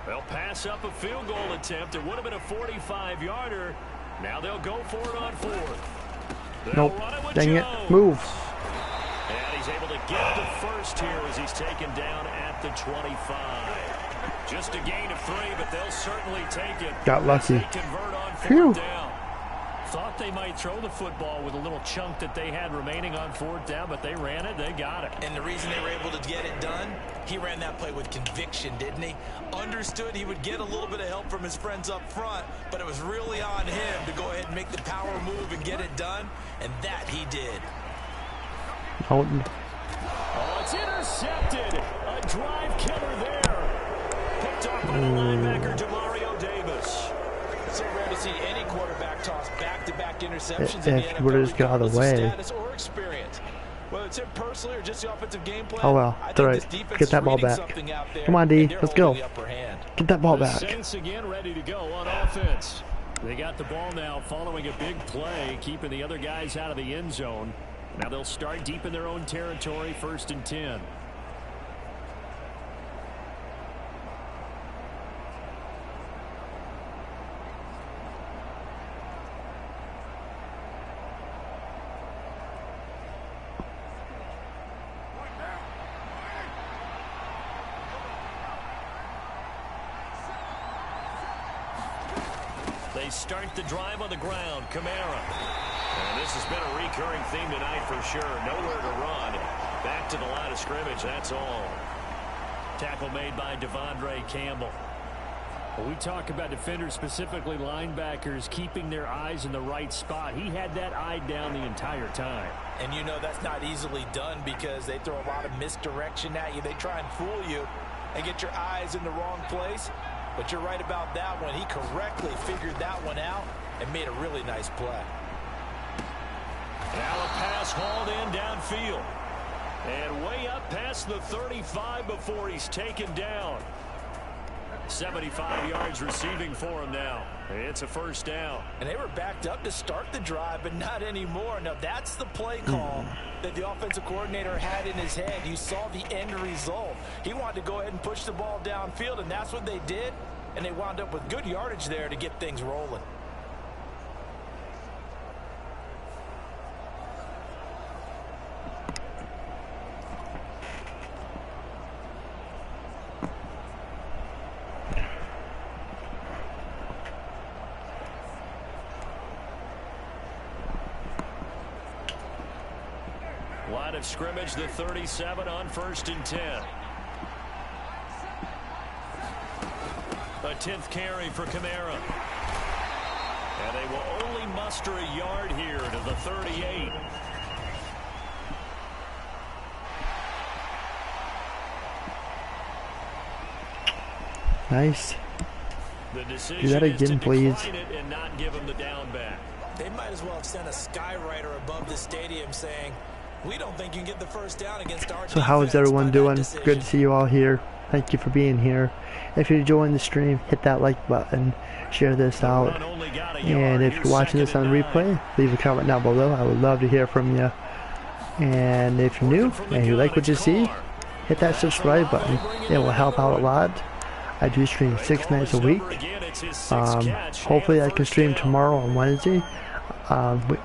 They'll pass up a field goal attempt. It would have been a 45-yarder. Now they'll go for it on 4th. Nope. Dang it. Move. And he's able to get the first here as he's taken down at the 25. Just a gain of 3, but they'll certainly take it. Got lucky. Convert on Phew. 4th down. Thought they might throw the football with a little chunk that they had remaining on 4th down, but they ran it. They got it. And the reason they were able to get it done, he ran that play with conviction, didn't he? Understood he would get a little bit of help from his friends up front, but it was really on him to go ahead and make the power move and get it done, and that he did. Oh, it's intercepted. A drive killer there. Picked up by the linebacker, Demario Davis. So rare to see any quarterback toss back-to-back interceptions in the If you would have just got out of the way. Status or experience. Whether it's him personally or just the offensive game plan. Oh well, it's alright. Get that ball back. Come on, D. Let's go. Get that ball back. The Saints again ready to go on offense. They got the ball now following a big play, keeping the other guys out of the end zone. Now they'll start deep in their own territory, 1st and 10. They start the drive on the ground. Kamara. And this has been a recurring theme tonight for sure. Nowhere to run. Back to the line of scrimmage. That's all. Tackle made by Devondre Campbell. Well, we talk about defenders, specifically linebackers, keeping their eyes in the right spot. He had that eye down the entire time. And you know that's not easily done because they throw a lot of misdirection at you. They try and fool you and get your eyes in the wrong place. But you're right about that one. He correctly figured that one out and made a really nice play. Now a pass hauled in downfield. And way up past the 35 before he's taken down. 75 yards receiving for him now. It's a 1st down. And they were backed up to start the drive, but not anymore. Now, that's the play call that the offensive coordinator had in his head. You saw the end result. He wanted to go ahead and push the ball downfield, and that's what they did. And they wound up with good yardage there to get things rolling. Line of scrimmage, the 37 on 1st and 10. A 10th carry for Kamara. And they will only muster a yard here to the 38. Nice. The decision do that again, please. And not give him the down back. They might as well have sent a skywriter above the stadium saying, we don't think you can get the 1st down against our So how is everyone doing? Good to see you all here. Thank you for being here. If you're enjoying the stream, hit that like button, share this out, and if you're watching this on replay, leave a comment down below. I would love to hear from you. And if you're new and you like what you see, hit that subscribe button. It will help out a lot. I do stream 6 nights a week. Hopefully I can stream tomorrow on Wednesday.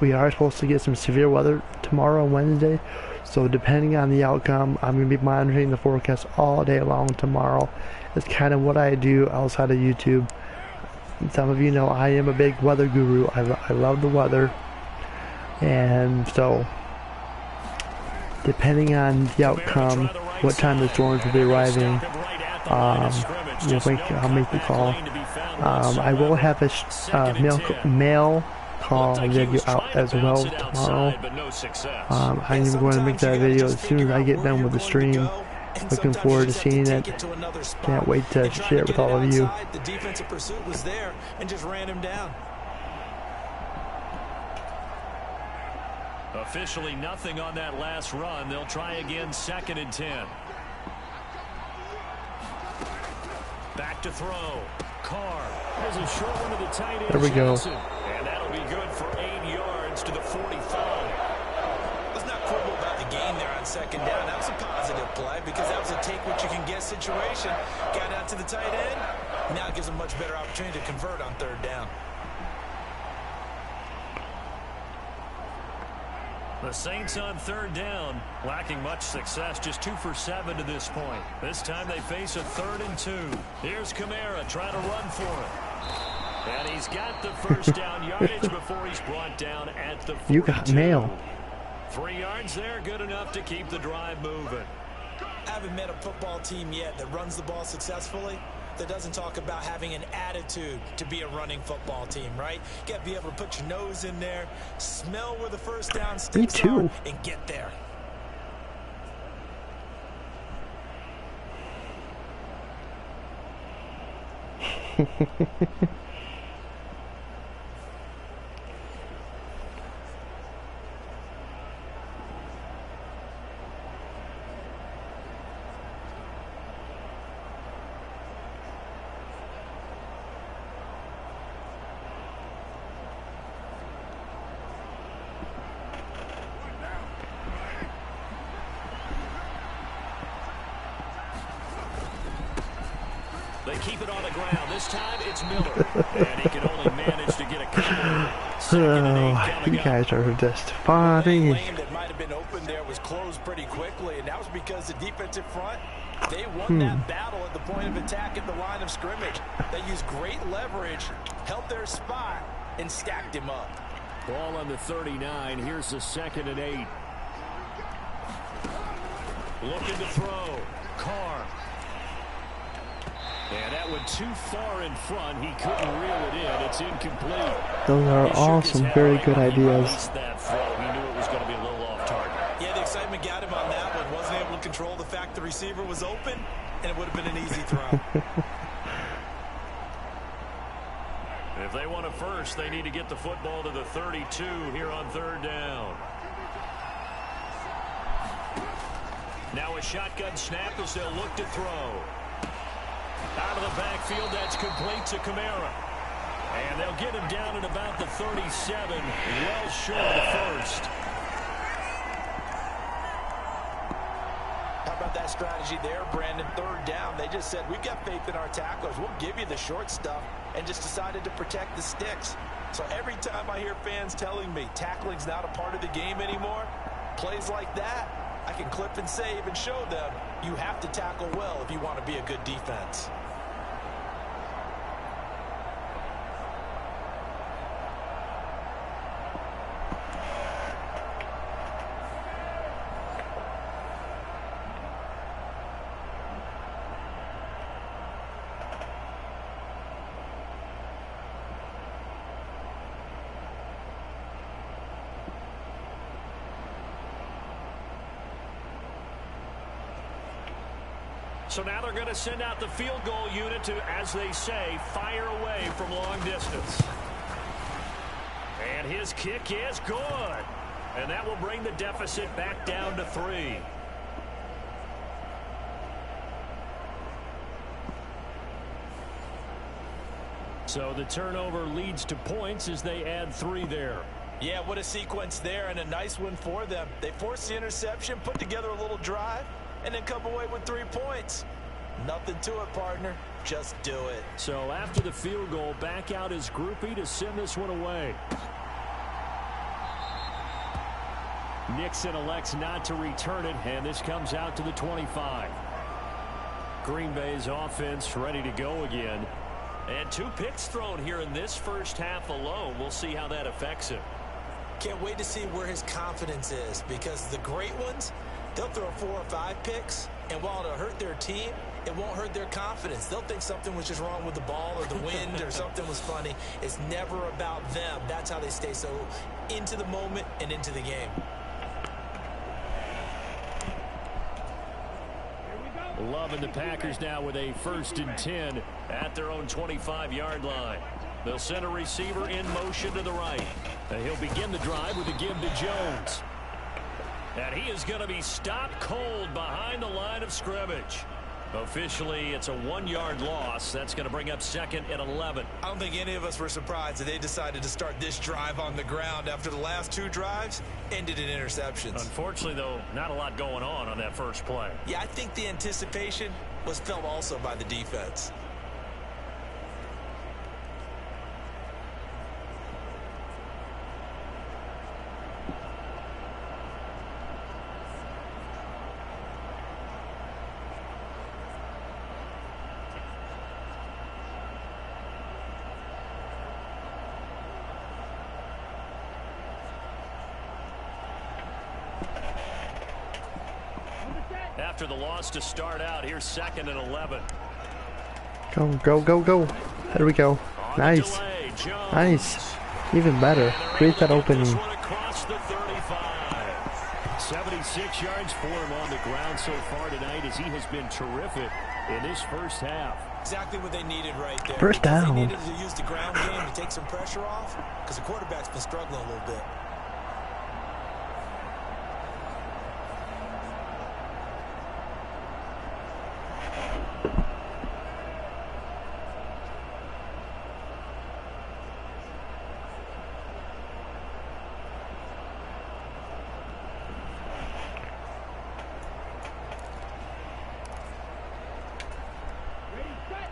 We are supposed to get some severe weather tomorrow on Wednesday, so depending on the outcome, I'm going to be monitoring the forecast all day long tomorrow. It's kind of what I do outside of YouTube. Some of you know I am a big weather guru. I love the weather, and so depending on the outcome, what time the storms will be arriving, I'll make the call. I will have a mail call video out as well tomorrow. I'm going to make that video as soon as I get done with the stream. Looking forward to seeing it. Can't wait to share it with all of you. The defensive pursuit was there and just ran him down. Officially nothing on that last run. They'll try again, 2nd and 10. Back to throw. Carr has a short one to the tight end. There we go. And that'll be good for 8 yards to the 45. Let's not quibble about the gain there on 2nd down. That was a positive play because that was a take what you can get situation. Got out to the tight end. Now it gives them much better opportunity to convert on 3rd down. The Saints on third down, lacking much success, just 2 for 7 to this point. This time they face a 3rd and 2. Here's Kamara trying to run for it. And he's got the first down yardage before he's brought down at the 42. You got mail. 3 yards there, good enough to keep the drive moving. I haven't met a football team yet that runs the ball successfully that doesn't talk about having an attitude to be a running football team, right? You got to be able to put your nose in there, smell where the first down sticks are, and get there. They keep it on the ground. This time it's Miller. And he can only manage to get a couple. You guys are just funny. The lane that might have been open there was closed pretty quickly, and that was because the defensive front, they won that battle at the point of attack at the line of scrimmage. They used great leverage, held their spot, and stacked him up. Ball on the 39. Here's the 2nd and 8. Looking to throw. Carr. And that went too far in front. He couldn't reel it in. It's incomplete. Those are all some very good ideas. That throw. He knew it was going to be a little off target. Yeah, the excitement got him on that one. Wasn't able to control the fact the receiver was open, and it would have been an easy throw. If they want a first, they need to get the football to the 32 here on 3rd down. Now a shotgun snap as they'll look to throw. Out of the backfield, that's complete to Kamara. And they'll get him down at about the 37, well short of the first. How about that strategy there, Brandon? 3rd down, they just said, we've got faith in our tacklers. We'll give you the short stuff, and just decided to protect the sticks. So every time I hear fans telling me tackling's not a part of the game anymore, plays like that, I can clip and save and show them you have to tackle well if you want to be a good defense. So now they're going to send out the field goal unit to, as they say, fire away from long distance. And his kick is good. And that will bring the deficit back down to 3. So the turnover leads to points as they add 3 there. Yeah, what a sequence there, and a nice one for them. They forced the interception, put together a little drive, and then come away with 3 points. Nothing to it, partner. Just do it. So after the field goal, back out his groupie to send this one away. Nixon elects not to return it, and this comes out to the 25. Green Bay's offense ready to go again. And 2 picks thrown here in this first half alone. We'll see how that affects him. Can't wait to see where his confidence is, because the great ones, they'll throw 4 or 5 picks, and while it'll hurt their team, it won't hurt their confidence. They'll think something was just wrong with the ball or the wind or something was funny. It's never about them. That's how they stay so into the moment and into the game. Loving the Packers now with a 1st and 10 at their own 25-yard line. They'll send a receiver in motion to the right. And he'll begin the drive with a give to Jones. And he is going to be stopped cold behind the line of scrimmage. Officially, it's a 1-yard loss. That's going to bring up 2nd and 11. I don't think any of us were surprised that they decided to start this drive on the ground after the last 2 drives ended in interceptions. Unfortunately, though, not a lot going on that first play. Yeah, I think the anticipation was felt also by the defense. after the loss to start out. Here's 2nd and 11. Go, go, go, go. There we go. Nice. Nice. Even better. Create that opening. 76 yards for him on the ground so far tonight, as he has been terrific in this first half. Exactly what they needed right there. First down. They needed to use the ground game to take some pressure off, because the quarterback's been struggling a little bit.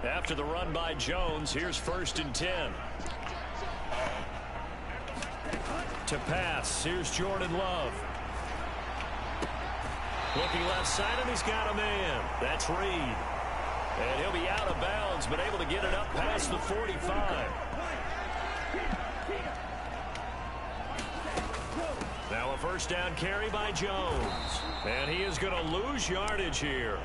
After the run by Jones, here's 1st and 10. To pass, here's Jordan Love. Looking left side, and he's got a man. That's Reed. And he'll be out of bounds, but able to get it up past the 45. Now a 1st down carry by Jones. And he is going to lose yardage here.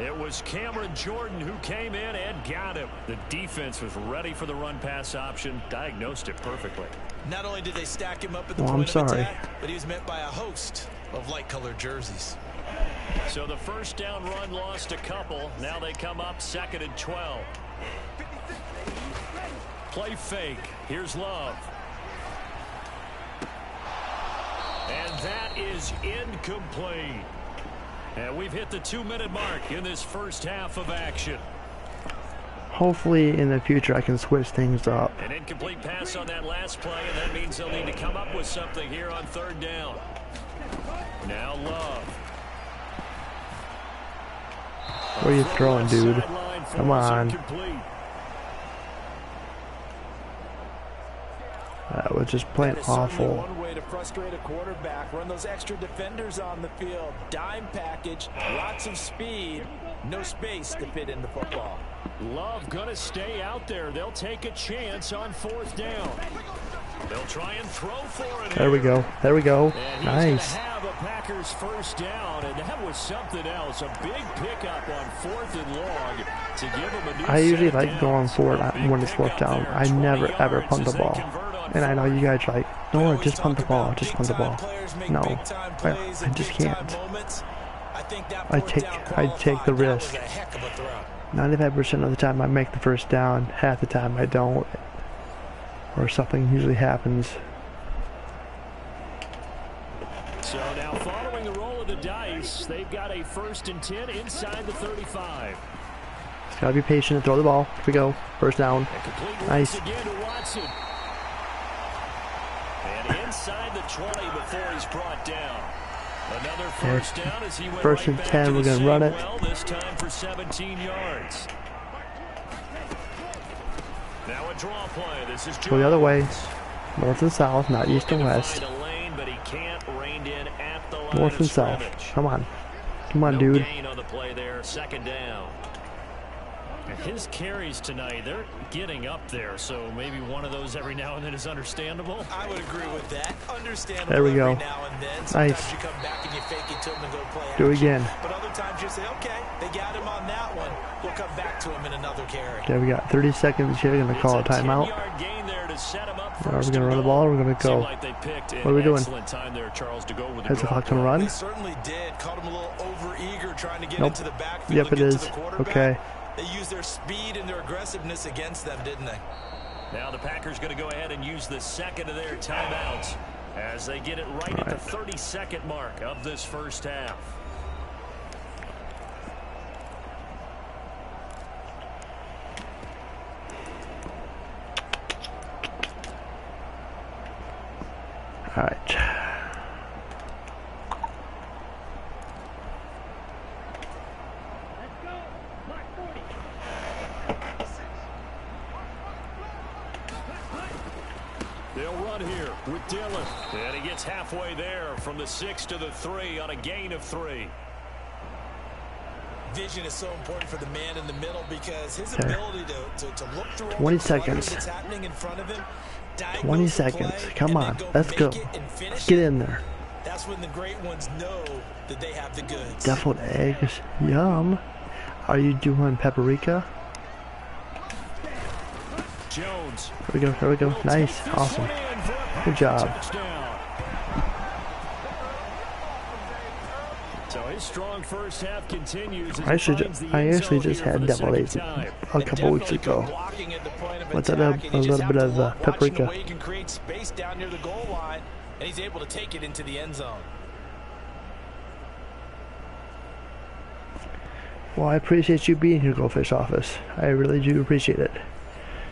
It was Cameron Jordan who came in and got him. The defense was ready for the run-pass option, diagnosed it perfectly. Not only did they stack him up at the point of attack, but he was met by a host of light-colored jerseys. So the 1st down run lost a couple. Now they come up 2nd and 12. Play fake. Here's Love. And that is incomplete. And we've hit the 2-minute mark in this first half of action. Hopefully in the future I can switch things up. An incomplete pass on that last play, and that means they'll need to come up with something here on 3rd down. Now Love. Where are you throwing, dude? Come on. That was just plain awful. One way to frustrate a quarterback, run those extra defenders on the field. Dime package, lots of speed, no space to fit in the football. Love gonna stay out there. They'll take a chance on 4th down. They'll try and throw for it. There we go. There we go. And nice. Have a Packers 1st down, and that was something else. A big pickup on 4th and long to give them a new I usually like going for it when it's 4th down. I never ever punt the ball. And I know you guys are like, Nora, just punt the ball, just punt the ball. No, I just can't. I take the risk. 95% of the time I make the 1st down, half the time I don't. Or something usually happens. So now following the roll of the dice, they've got a 1st and 10 inside the 35. Just gotta be patient and throw the ball. Here we go. 1st down. Nice. And inside the 20 before he's brought down. Another 1st down as he went 1st and 10, we're gonna run it. Well, this time for 17 yards. Now a draw play. This is go the other way. North and south, not east and west. North and south. Come on. Come on, dude. On the play there, 2nd down. His carries tonight, they're getting up there, so maybe one of those every now and then is understandable. I would agree with that. Understandable. There we go. Every now and then. Sometimes nice. You come back and you fake it to him and go play do it again. But other times you say, okay, they got him on that one. We'll come back to him in another carry. Okay, we got 30 seconds here. We're going to call a timeout. Are we going to run the ball or we're going to go? What are we doing? Has the clock going to run? They certainly did. Caught him a little over-eager trying to get into the backfield. Yep, it is. Okay. They used their speed and their aggressiveness against them, didn't they? Now the Packers going to go ahead and use the 2nd of their timeouts as they get it right at the 30-second mark of this first half. All right. They'll run here with Dillon. And he gets halfway there from the 6 to the 3 on a gain of 3. Vision is so important for the man in the middle because his ability to look through 20 seconds. That's happening in front of him. 20 seconds. Come on. Let's go. Let's get in there. That's when the great ones know that they have the goods. Deviled eggs, yum. Are you doing paprika? Jones. Here we go. Nice, awesome. Good job. So his strong first half continues. I actually just had deviled eggs a couple weeks ago. With a little bit of paprika. He can create space down near the goal line, and he's able to take it into the end zone. Well, I appreciate you being here, Goldfish Office. I really do appreciate it.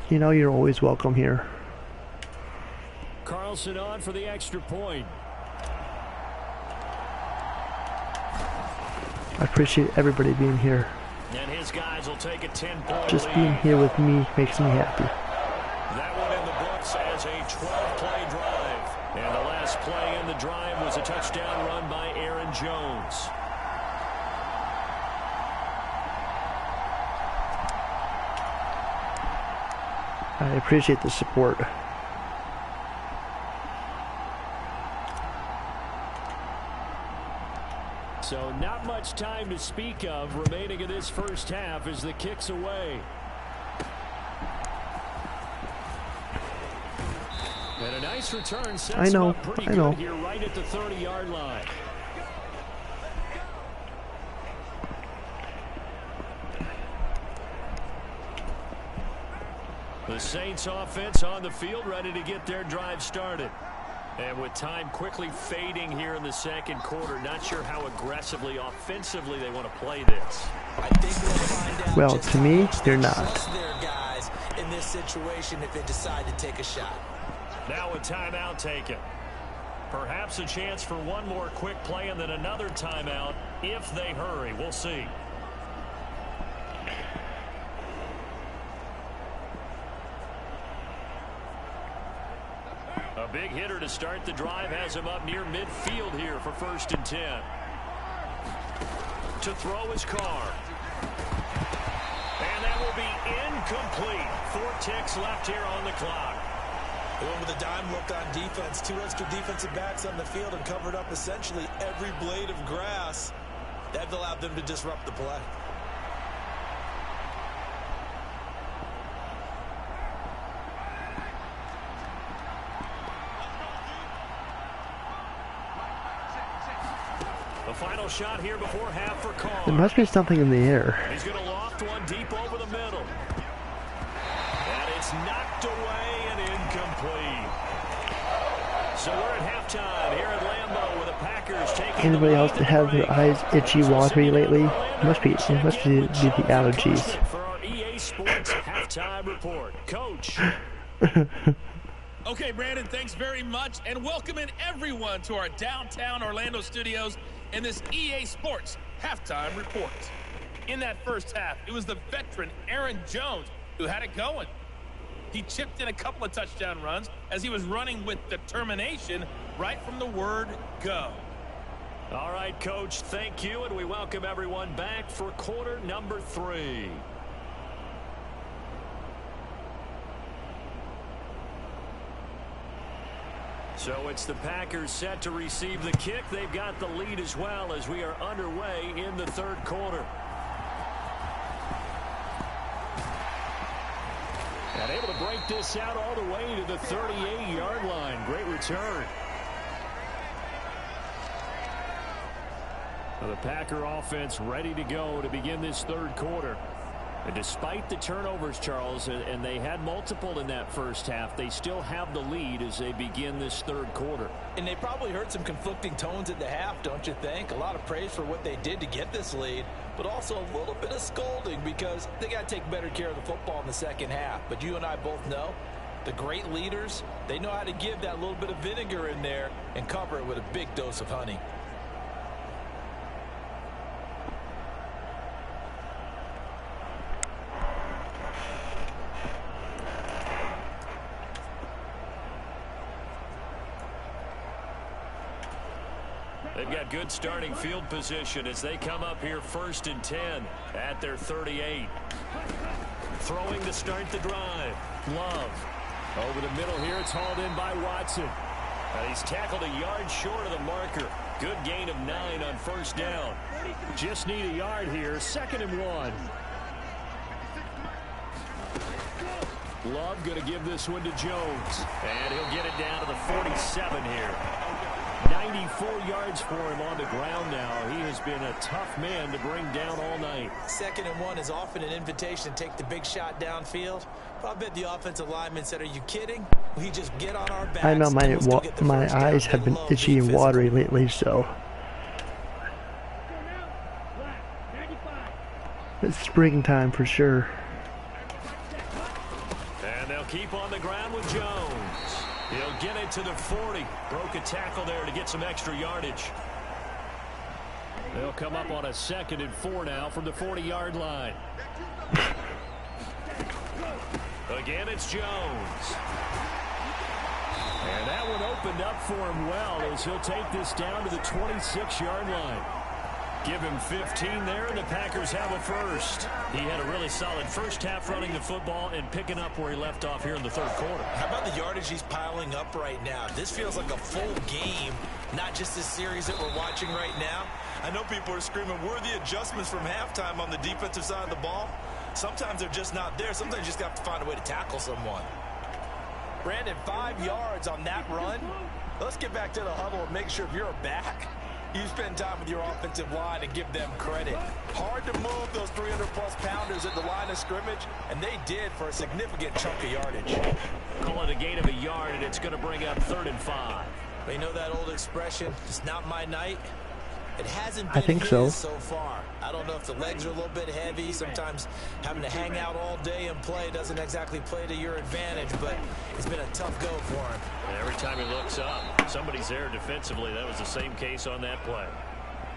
You know you're always welcome here. Carlson on for the extra point. I appreciate everybody being here. And his guys will take a 10-point Just lead. being here with me makes me happy. That one in the books as a 12-play drive. And the last play in the drive was a touchdown run by Aaron Jones. I appreciate the support. So not much time to speak of remaining in this first half as the kick's away. And a nice return sets him up pretty good here right at the 30-yard line. The Saints offense on the field ready to get their drive started. And with time quickly fading here in the second quarter, not sure how aggressively, offensively they want to play this. I think we'll find out well, to me, they're not. Their guys in this situation if they decide to take a shot. Now a timeout taken. Perhaps a chance for one more quick play and then another timeout if they hurry. We'll see. A big hitter to start the drive has him up near midfield here for 1st and 10. To throw his Carr. And that will be incomplete. 4 ticks left here on the clock. They went with a dime look on defense. 2 extra defensive backs on the field and covered up essentially every blade of grass. That allowed them to disrupt the play. The final shot here before half for Carr. There must be something in the air. He's going to loft one deep over the middle. And it's knocked away and incomplete. So we're at halftime here at Lambeau with the Packers taking. Anybody else that has their eyes itchy, watery lately? It must be the allergies. For our EA Sports halftime report, Coach. Okay, Brandon, thanks very much, and welcome in everyone to our downtown Orlando studios in this EA Sports halftime report. In that first half, it was the veteran Aaron Jones who had it going. He chipped in a couple of touchdown runs as he was running with determination right from the word go. All right, Coach, thank you, and we welcome everyone back for quarter number 3. So it's the Packers set to receive the kick. They've got the lead as well as we are underway in the third quarter. And able to break this out all the way to the 38-yard line. Great return. The Packer offense ready to go to begin this third quarter. And despite the turnovers, Charles, and they had multiple in that first half, they still have the lead as they begin this third quarter. And they probably heard some conflicting tones at the half, don't you think? A lot of praise for what they did to get this lead, but also a little bit of scolding because they got to take better care of the football in the second half. But you and I both know the great leaders, they know how to give that little bit of vinegar in there and cover it with a big dose of honey. They've got good starting field position as they come up here 1st and 10 at their 38. Throwing to start the drive. Love. Over the middle here, it's hauled in by Watson. He's tackled a yard short of the marker. Good gain of 9 on first down. Just need a yard here. 2nd and 1. Love going to give this one to Jones. And he'll get it down to the 47 here. 94 yards for him on the ground now. He has been a tough man to bring down all night. 2nd and 1 is often an invitation to take the big shot downfield. I bet the offensive lineman said, "Are you kidding? We just get on our backs." I know my eyes have been itchy and watery lately, so it's springtime for sure. And they'll keep on the ground with Jones. He'll get it to the 40. Broke a tackle there to get some extra yardage. They'll come up on a 2nd and 4 now from the 40-yard line. Again, it's Jones. And that one opened up for him well as he'll take this down to the 26-yard line. Give him 15 there, and the Packers have a first. He had a really solid first half running the football and picking up where he left off here in the 3rd quarter. How about the yardage he's piling up right now? This feels like a full game, not just this series that we're watching right now. I know people are screaming, "Where are the adjustments from halftime on the defensive side of the ball?" Sometimes they're just not there. Sometimes you just have to find a way to tackle someone. Brandon, 5 yards on that run. Let's get back to the huddle and make sure if you're a back, you spend time with your offensive line and give them credit. Hard to move those 300-plus pounders at the line of scrimmage, and they did for a significant chunk of yardage. Call it a gain of a yard, and it's going to bring up 3rd and 5. They know that old expression, "It's not my night." It hasn't been I think so far. I don't know if the legs are a little bit heavy. Sometimes having to hang out all day and play doesn't exactly play to your advantage, but it's been a tough go for him. And every time he looks up, somebody's there defensively. That was the same case on that play.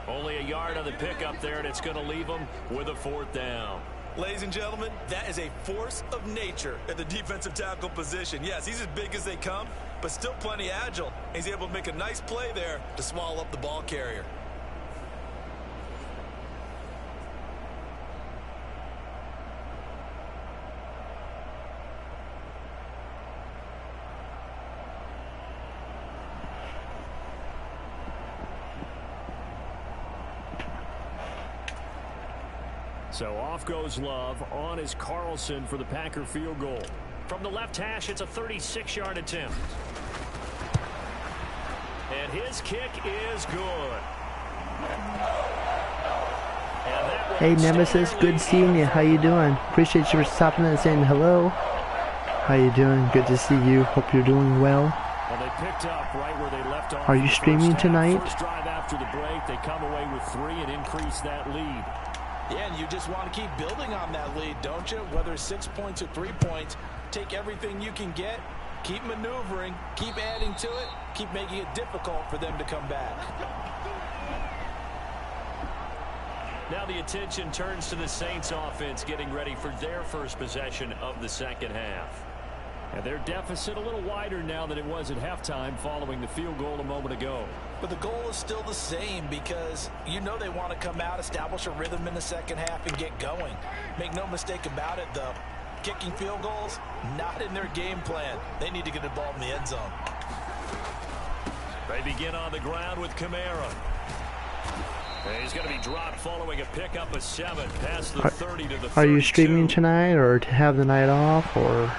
Only a yard on the pickup there, and it's going to leave him with a 4th down. Ladies and gentlemen, that is a force of nature at the defensive tackle position. Yes, he's as big as they come, but still plenty agile. He's able to make a nice play there to swallow up the ball carrier. So off goes Love. On is Carlson for the Packer field goal. From the left hash, it's a 36-yard attempt. And his kick is good. Hey Nemesis, good seeing you. How you doing? Appreciate you for stopping and saying hello. How you doing? Good to see you. Hope you're doing well. Well, they picked up right where they left off. Are you streaming tonight? First drive after the break, they come away with 3 and increase that lead. Yeah, and you just want to keep building on that lead, don't you? Whether it's 6 points or 3 points, take everything you can get, keep maneuvering, keep adding to it, keep making it difficult for them to come back. Now the attention turns to the Saints offense getting ready for their first possession of the 2nd half. And their deficit a little wider now than it was at halftime following the field goal a moment ago. But the goal is still the same because you know they want to come out, establish a rhythm in the 2nd half, and get going. Make no mistake about it, though. Kicking field goals, not in their game plan. They need to get the ball in the end zone. They begin on the ground with Kamara. And he's going to be dropped following a pickup of 7 past the 30 to the 32. Are you streaming tonight or to have the night off or?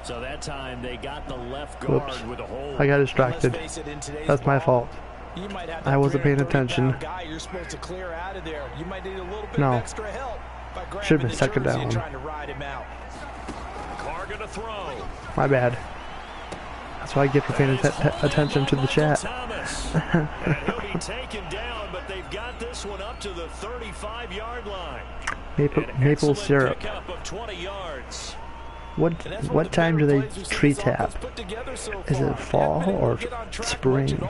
So that time they got the left guard with a hold. I got distracted. That's my fault. I wasn't paying attention. No. Should have been 2nd down. Carr gonna throw. My bad. That's why I get for paying attention to the chat. And he'll be taken down, but they've got this one up to the 35-yard line. Maple syrup. Pickup of 20 yards. What time do they tree tap? Is it fall or spring?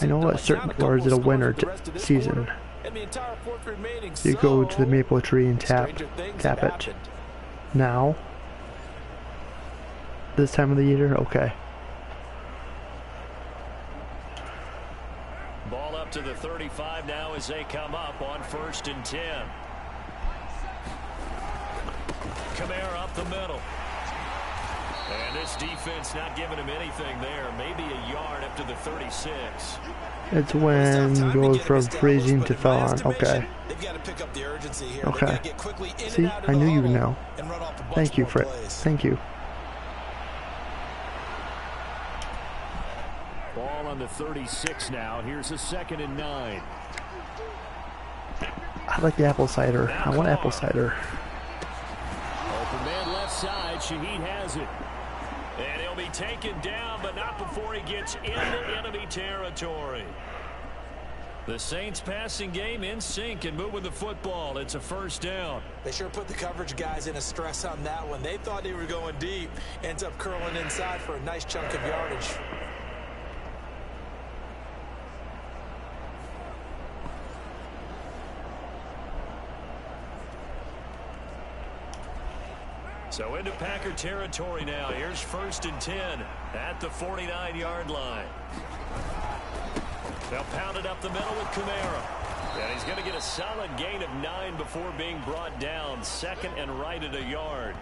I know it's certain, or is it a winter season? You go to the maple tree and tap it. Now? This time of the year? Okay. Ball up to the 35 now as they come up on 1st and 10. Kamara up the middle. And this defense not giving him anything there. Maybe a yard up to the 36. It's when it goes from freezing to thawing. Okay. Okay. See, I knew you would know. Thank you, Fred. Thank you. Ball on the 36 now. Here's a 2nd and 9. I like the apple cider. I want apple cider. Open man left side. Shaheed has it. And he'll be taken down, but not before he gets into enemy territory. The Saints passing game in sync and moving the football. It's a 1st down. They sure put the coverage guys in a stress on that one. They thought they were going deep. Ends up curling inside for a nice chunk of yardage. So into Packer territory now. Here's 1st and 10 at the 49-yard line. They'll pound it up the middle with Kamara. And he's going to get a solid gain of 9 before being brought down. 2nd and right at a yard.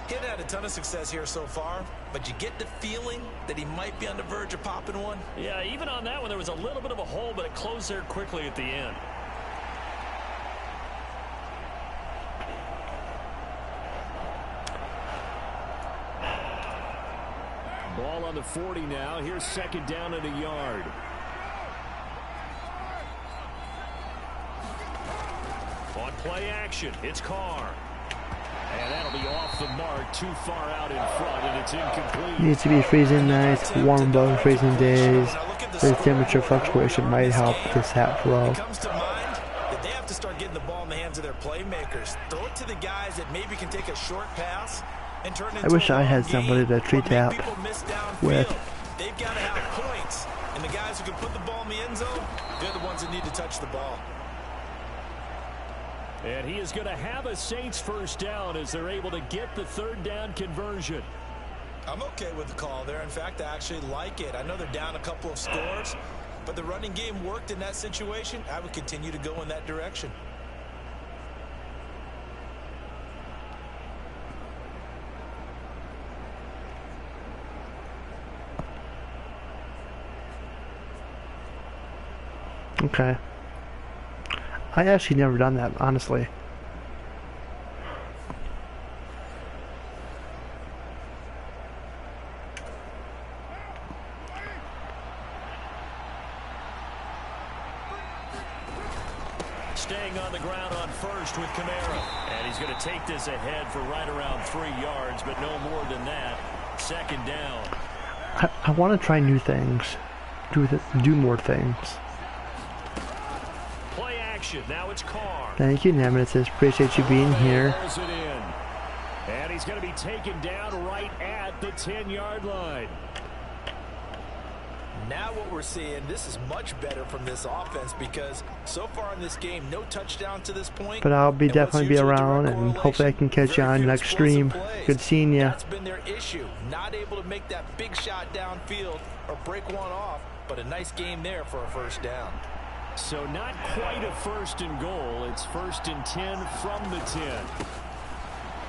He hadn't had a ton of success here so far, but you get the feeling that he might be on the verge of popping one. Yeah, even on that one, there was a little bit of a hole, but it closed there quickly at the end. Ball on the 40 now. Here's 2nd down and a yard. On play action, it's Carr. And that'll be off the mark, too far out in front, and it's incomplete. Needs to be freezing nights, warm above freezing days. This temperature fluctuation might help this hat flow. It comes to mind that they have to start getting the ball in the hands of their playmakers. Throw it to the guys that maybe can take a short pass and turn it into I wish I had somebody to tree tap with. They've got to have points, and the guys who can put the ball in the end zone, they're the ones that need to touch the ball. And he is going to have a Saints 1st down as they're able to get the 3rd down conversion. I'm okay with the call there. In fact, I actually like it. I know they're down a couple of scores, but the running game worked in that situation. I would continue to go in that direction. Okay. I actually never done that, honestly. Staying on the ground on 1st with Kamara. And he's going to take this ahead for right around 3 yards, but no more than that. 2nd down. I want to try new things. Do more things. Play action. Now it's Carr. Thank you, Nemesis. Appreciate you being here. And he's going to be taken down right at the 10-yard line. Now what we're seeing, this is much better from this offense because so far in this game, no touchdown to this point. But I'll definitely be around, and hopefully I can catch you on next stream. Good seeing you. That's been their issue. Not able to make that big shot downfield or break one off, but a nice game there for a 1st down. So not quite a 1st and goal. It's 1st and 10 from the 10.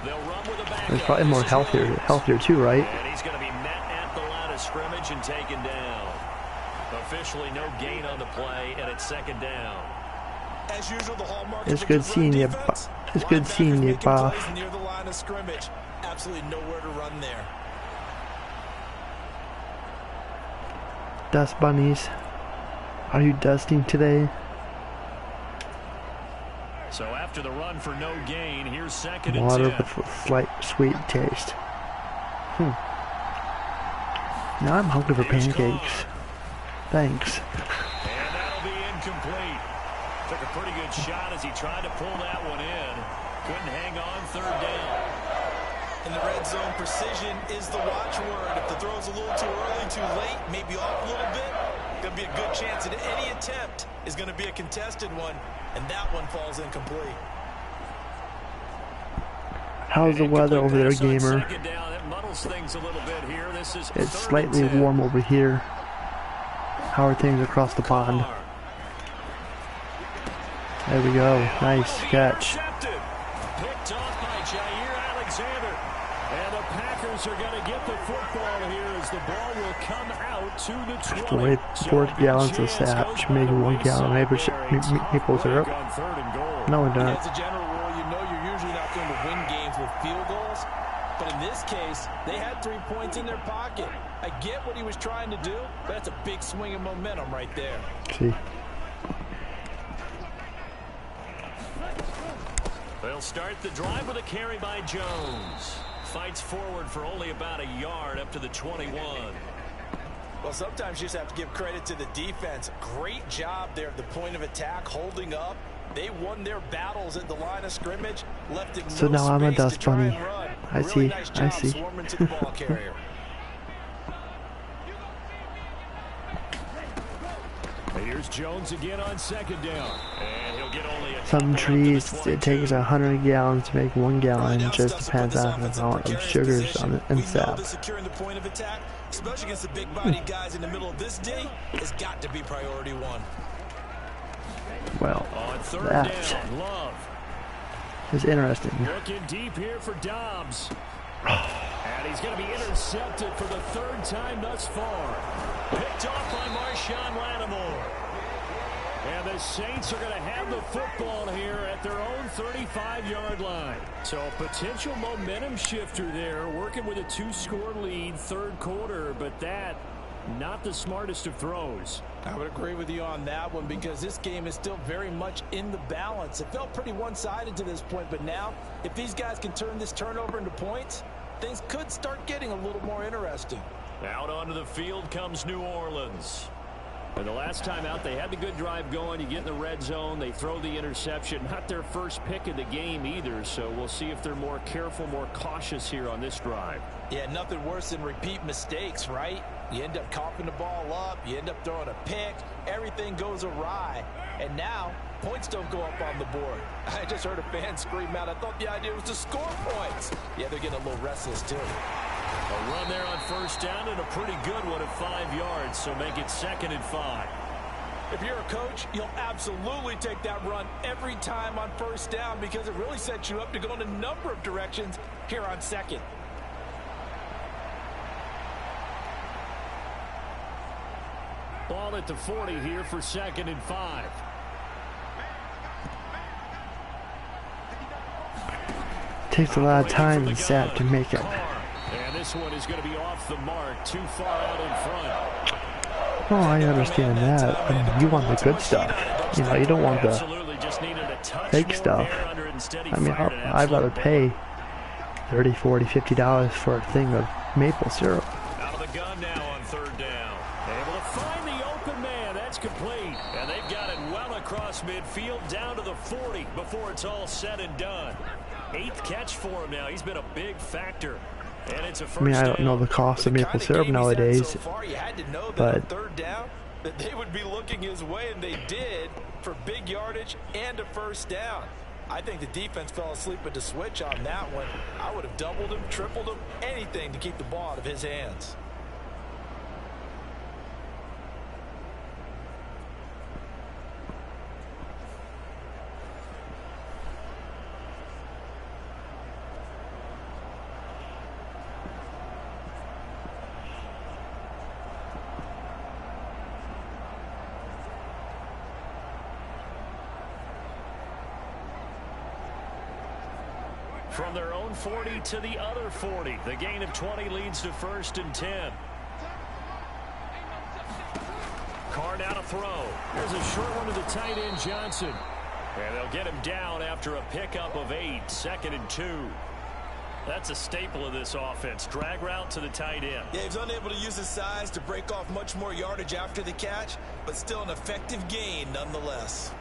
They'll run with a back. It's probably more healthier too, right? And he's going to be met at the line of scrimmage and taken down. Officially no gain on the play, and it's 2nd down. As usual, the hallmark it's good seeing you. It's good seeing you, Bob. Near the line of scrimmage. Absolutely nowhere to run there. Dust bunnies. Are you dusting today? So after the run for no gain, here's 2nd and 10. Water with a slight sweet taste. Now I'm hungry for pancakes. Thanks. And that'll be incomplete. Took a pretty good shot as he tried to pull that one in. Couldn't hang on. 3rd down. In the red zone, precision is the watchword. If the throw's a little too early, too late, maybe off a little bit, going to be a good chance that any attempt is going to be a contested one, and that one falls incomplete. How's the weather over there, gamer? It's slightly warm over here. How are things across the pond? There we go. Nice catch. Picked off by Jair Saints are going to get the football here as the ball will come out to the 20. Have to wait 4 gallons of sap to make 1 gallon maple syrup. No, we don't. As a general rule, you know you're usually not going to win games with field goals. But in this case, they had 3 points in their pocket. I get what he was trying to do, but that's a big swing of momentum right there. See. They'll start the drive with a carry by Jones. Fights forward for only about a yard up to the 21. Well, sometimes you just have to give credit to the defense. Great job there at the point of attack, holding up. They won their battles at the line of scrimmage, left it So now I'm a dust bunny. I see. Nice I see. swarming to the ball carrier. Here's Jones again on 2nd down. And he'll get only a Some trees, it takes 100 gallons to make 1 gallon. It just depends on the amount of sugars on it and sap. Securing the point of attack, especially against the big body guys in the middle of this day, has got to be priority 1. Well, On 3rd that down, Love. is interesting. Looking deep here for Dobbs. And he's going to be intercepted for the 3rd time thus far. picked off by Marshawn Lattimore. And the Saints are going to have the football here at their own 35-yard line. So a potential momentum shifter there, working with a 2-score lead, 3rd quarter, but that not the smartest of throws. I would agree with you on that one because this game is still very much in the balance. It felt pretty one-sided to this point, but now if these guys can turn this turnover into points, things could start getting a little more interesting. Out onto the field comes New Orleans. And the last time out, they had the good drive going. You get in the red zone, they throw the interception. Not their first pick of the game either, so we'll see if they're more careful, more cautious here on this drive. Yeah, nothing worse than repeat mistakes, right? You end up coughing the ball up, you end up throwing a pick, everything goes awry, and now points don't go up on the board. I just heard a fan scream out, I thought the idea was to score points. Yeah, they're getting a little restless too. A run there on 1st down and a pretty good one at 5 yards, so make it 2nd and 5. If you're a coach, you'll absolutely take that run every time on 1st down because it really sets you up to go in a number of directions here on 2nd. Ball at the 40 here for 2nd and 5. Takes a lot of time and sap to make it. And this one is going to be off the mark, too far out in front. Oh, I understand that. I mean, you want the good stuff. You know, you don't want the fake stuff. I mean, I'd rather pay $30, $40, $50 for a thing of maple syrup. Out of the gun now on 3rd down. Able to find the open man. That's complete. And they've got it well across midfield down to the 40 before it's all said and done. 8th catch for him now. He's been a big factor. And it's a first I mean, I don't know the cost of maple syrup nowadays, so far, you had to know that but on 3rd down that they would be looking his way, and they did for big yardage and a 1st down. I think the defense fell asleep at the switch on that one. I would have doubled him, tripled him, anything to keep the ball out of his hands. From their own 40 to the other 40. The gain of 20 leads to 1st and 10. Carr now to throw. There's a short one to the tight end, Johnson. And they'll get him down after a pickup of 8. 2nd and 2. That's a staple of this offense. Drag route to the tight end. Yeah, he's unable to use his size to break off much more yardage after the catch, but still an effective gain nonetheless.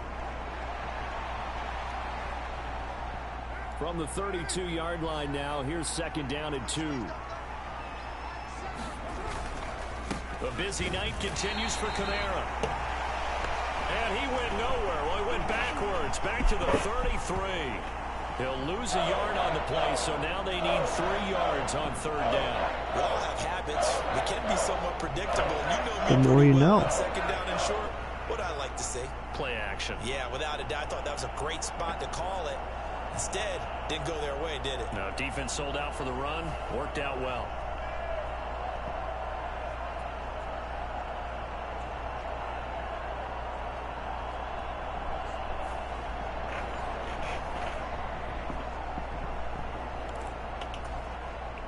From the 32-yard line now, here's 2nd down and 2. The busy night continues for Kamara. And he went nowhere. Well, he went backwards, back to the 33. He'll lose a yard on the play, so now they need 3 yards on 3rd down. We all have habits. We can be somewhat predictable. You know me The more you know. On 2nd down and short. What I like to say. Play action. Yeah, without a doubt. I thought that was a great spot to call it. Instead, didn't go their way, did it? No, defense sold out for the run. Worked out well.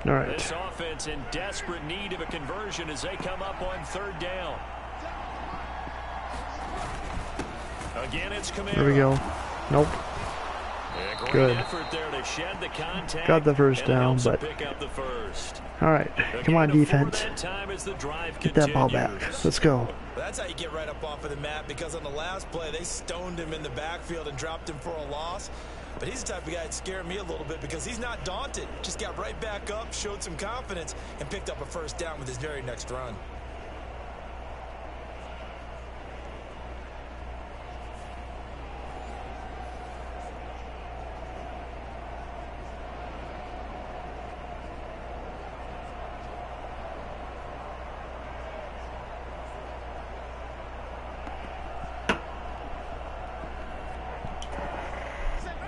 All right. This offense in desperate need of a conversion as they come up on 3rd down. Again, it's Camaro. There we go. Nope. Good. Effort there to shed the contact. Got the first down, but pick up the first. all right. Come on, defense. Get that ball back. Let's go. Well, that's how you get right up off of the mat, because on the last play, they stoned him in the backfield and dropped him for a loss. But he's the type of guy that scared me a little bit because he's not daunted. Just got right back up, showed some confidence, and picked up a first down with his very next run.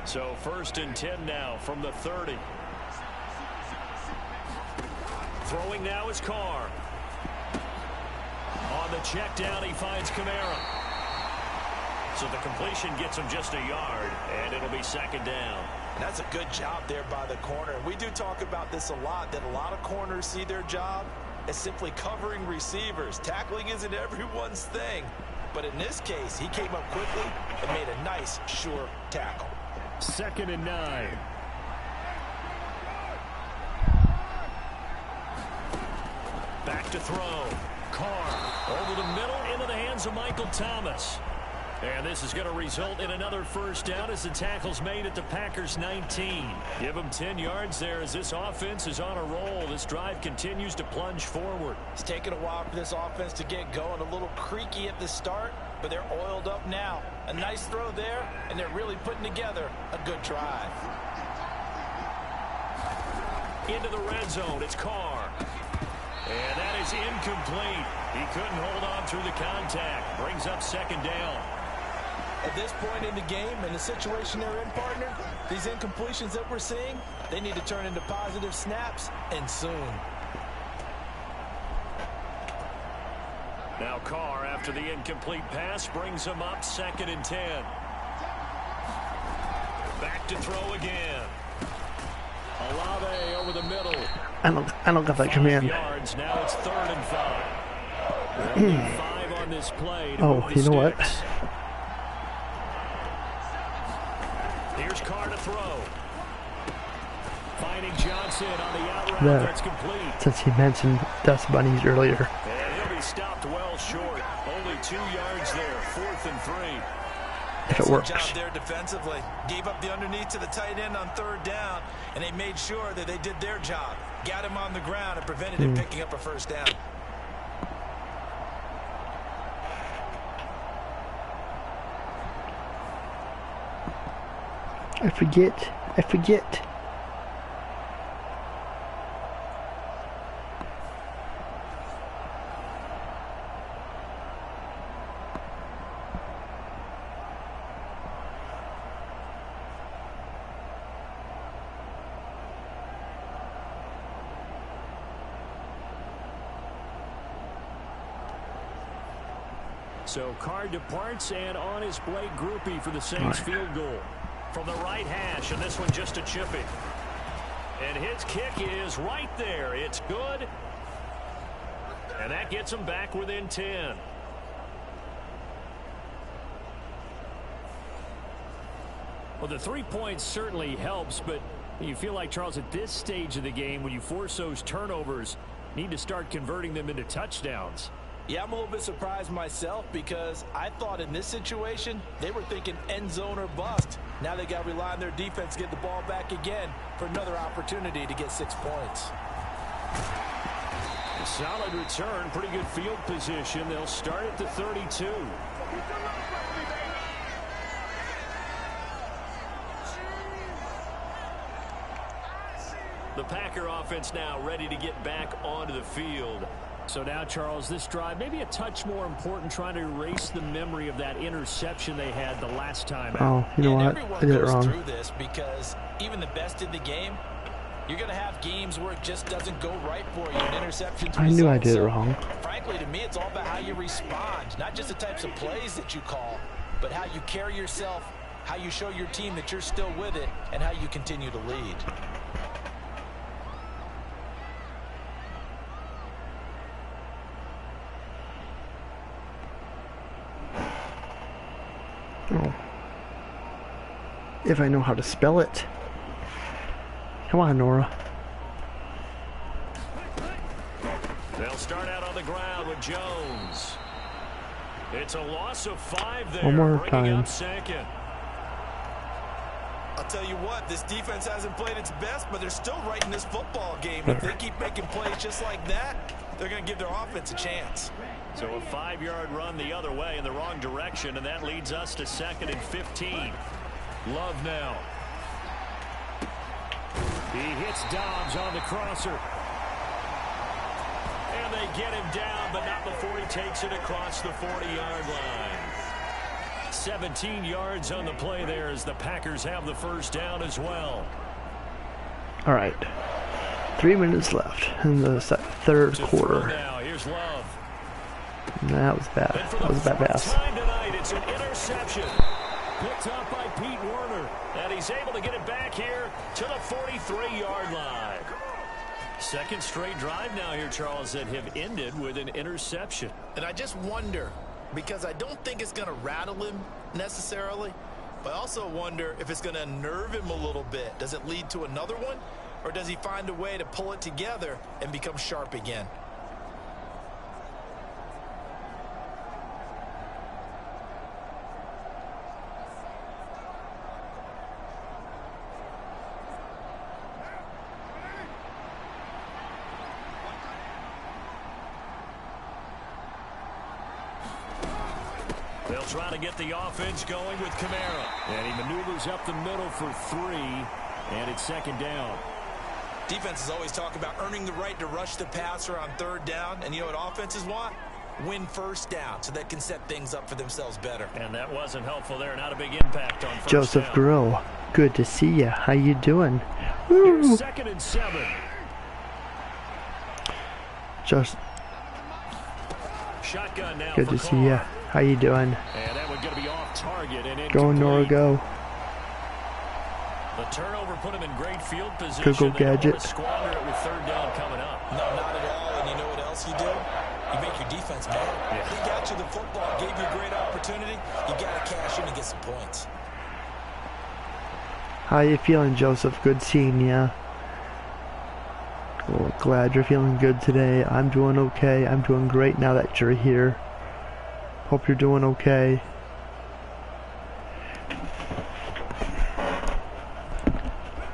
So 1st and 10 now from the 30. Throwing now is Carr. On the check down, he finds Camaro. So the completion gets him just a yard, and it'll be 2nd down. And that's a good job there by the corner. We do talk about this a lot, that a lot of corners see their job as simply covering receivers. Tackling isn't everyone's thing. But in this case, he came up quickly and made a nice, sure tackle. 2nd and 9. Back to throw. Carr over the middle into the hands of Michael Thomas. And this is going to result in another first down as the tackle's made at the Packers 19. Give them 10 yards there as this offense is on a roll. This drive continues to plunge forward. It's taken a while for this offense to get going. A little creaky at the start, but they're oiled up now. A nice throw there, and they're really putting together a good drive. Into the red zone, it's Carr. And that is incomplete. He couldn't hold on through the contact. Brings up 2nd down. At this point in the game, and the situation they're in, partner, these incompletions that we're seeing, they need to turn into positive snaps, and soon. Now Carr, after the incomplete pass, brings him up 2nd and 10. Back to throw again. Olave over the middle. I don't got that command. Yards. Now it's 3rd and 5. Only 5 on this play. Oh, you know what? Here's Carr to throw. Finding Johnson on the out route. There. That's complete. Since he mentioned Dust Bunnies earlier. And he'll be stopped well short. Only 2 yards there. 4th and 3. If it works. Job there defensively. Gave up the underneath to the tight end on 3rd down, and they made sure that they did their job. Got him on the ground and prevented him picking up a first down. I forget. So Carr departs, and on his Blake Groupie for the Saints field goal. From the right hash, and this one just a chippy. And his kick is right there. It's good. And that gets him back within 10. Well, the 3 points certainly helps, but you feel like, Charles, at this stage of the game, when you force those turnovers, need to start converting them into touchdowns. Yeah, I'm a little bit surprised myself because I thought in this situation they were thinking end zone or bust. Now they got to rely on their defense to get the ball back again for another opportunity to get 6 points. A solid return, pretty good field position. They'll start at the 32. The Packer offense now ready to get back onto the field. So now, Charles, this drive may be a touch more important, trying to erase the memory of that interception they had the last time out. Oh, you know what? I did it wrong. Through this because even the best in the game, you're going to have games where it just doesn't go right for you. An interception. I knew I did it wrong. Frankly, to me, it's all about how you respond, not just the types of plays that you call, but how you carry yourself, how you show your team that you're still with it, and how you continue to lead. Oh. If I know how to spell it. Come on, Nora. They'll start out on the ground with Jones. It's a loss of 5 there. One more time. Second. I'll tell you what, this defense hasn't played its best, but they're still right in this football game. If they keep making plays just like that, they're going to give their offense a chance. So a 5-yard run the other way in the wrong direction, and that leads us to 2nd and 15. Love now. He hits Dobbs on the crosser. And they get him down, but not before he takes it across the 40-yard line. 17 yards on the play there as the Packers have the first down as well. All right. 3 minutes left in the third quarter. Now, here's Love. That was bad. That was a bad pass. Tonight, it's an interception. Picked up by Pete Werner. And he's able to get it back here to the 43-yard line. Second straight drive now here, Charles, that have ended with an interception. And I just wonder, because I don't think it's going to rattle him necessarily, but I also wonder if it's going to unnerve him a little bit. Does it lead to another one, or does he find a way to pull it together and become sharp again? They'll try to get the offense going with Kamara. And he maneuvers up the middle for 3, and it's 2nd down. Defenses always talk about earning the right to rush the passer on 3rd down, and you know what offenses want? Win 1st down so they can set things up for themselves better. And that wasn't helpful there. Not a big impact on 1st Joseph down. Grill, good to see you. How you doing? Woo. Here's 2nd and 7. Just Shotgun now. good to see you. How you doing? And that one's going to be off target and incomplete. Go, Nora, go. The turnover put him in great field position. Google They don't want gadget. to squander it with 3rd down coming up. No, not at all. And you know what else you do? You make your defense mad. Yeah. They got you the football, gave you a great opportunity. You got to cash in and get some points. How you feeling, Joseph? Good seeing ya. Well, glad you're feeling good today. I'm doing okay. I'm doing great now that you're here. Hope you're doing okay.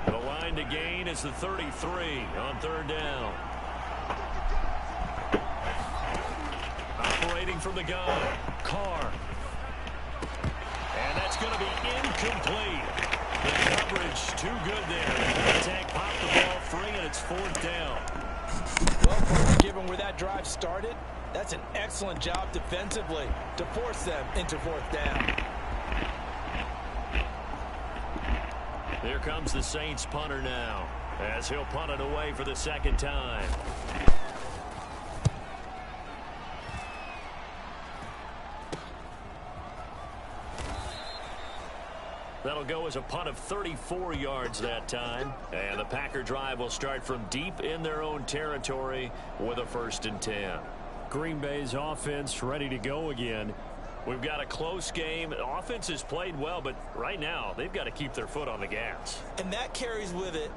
The line to gain is the 33 on 3rd down. Operating from the gun, Carr. And that's going to be incomplete. The coverage too good there. The attack popped the ball free, and it's 4th down. Well, given where that drive started, that's an excellent job defensively to force them into 4th down. Here comes the Saints punter now, as he'll punt it away for the 2nd time. That'll go as a punt of 34 yards that time. And the Packer drive will start from deep in their own territory with a 1st and 10. Green Bay's offense ready to go again. We've got a close game. Offense has played well, but right now they've got to keep their foot on the gas. And that carries with it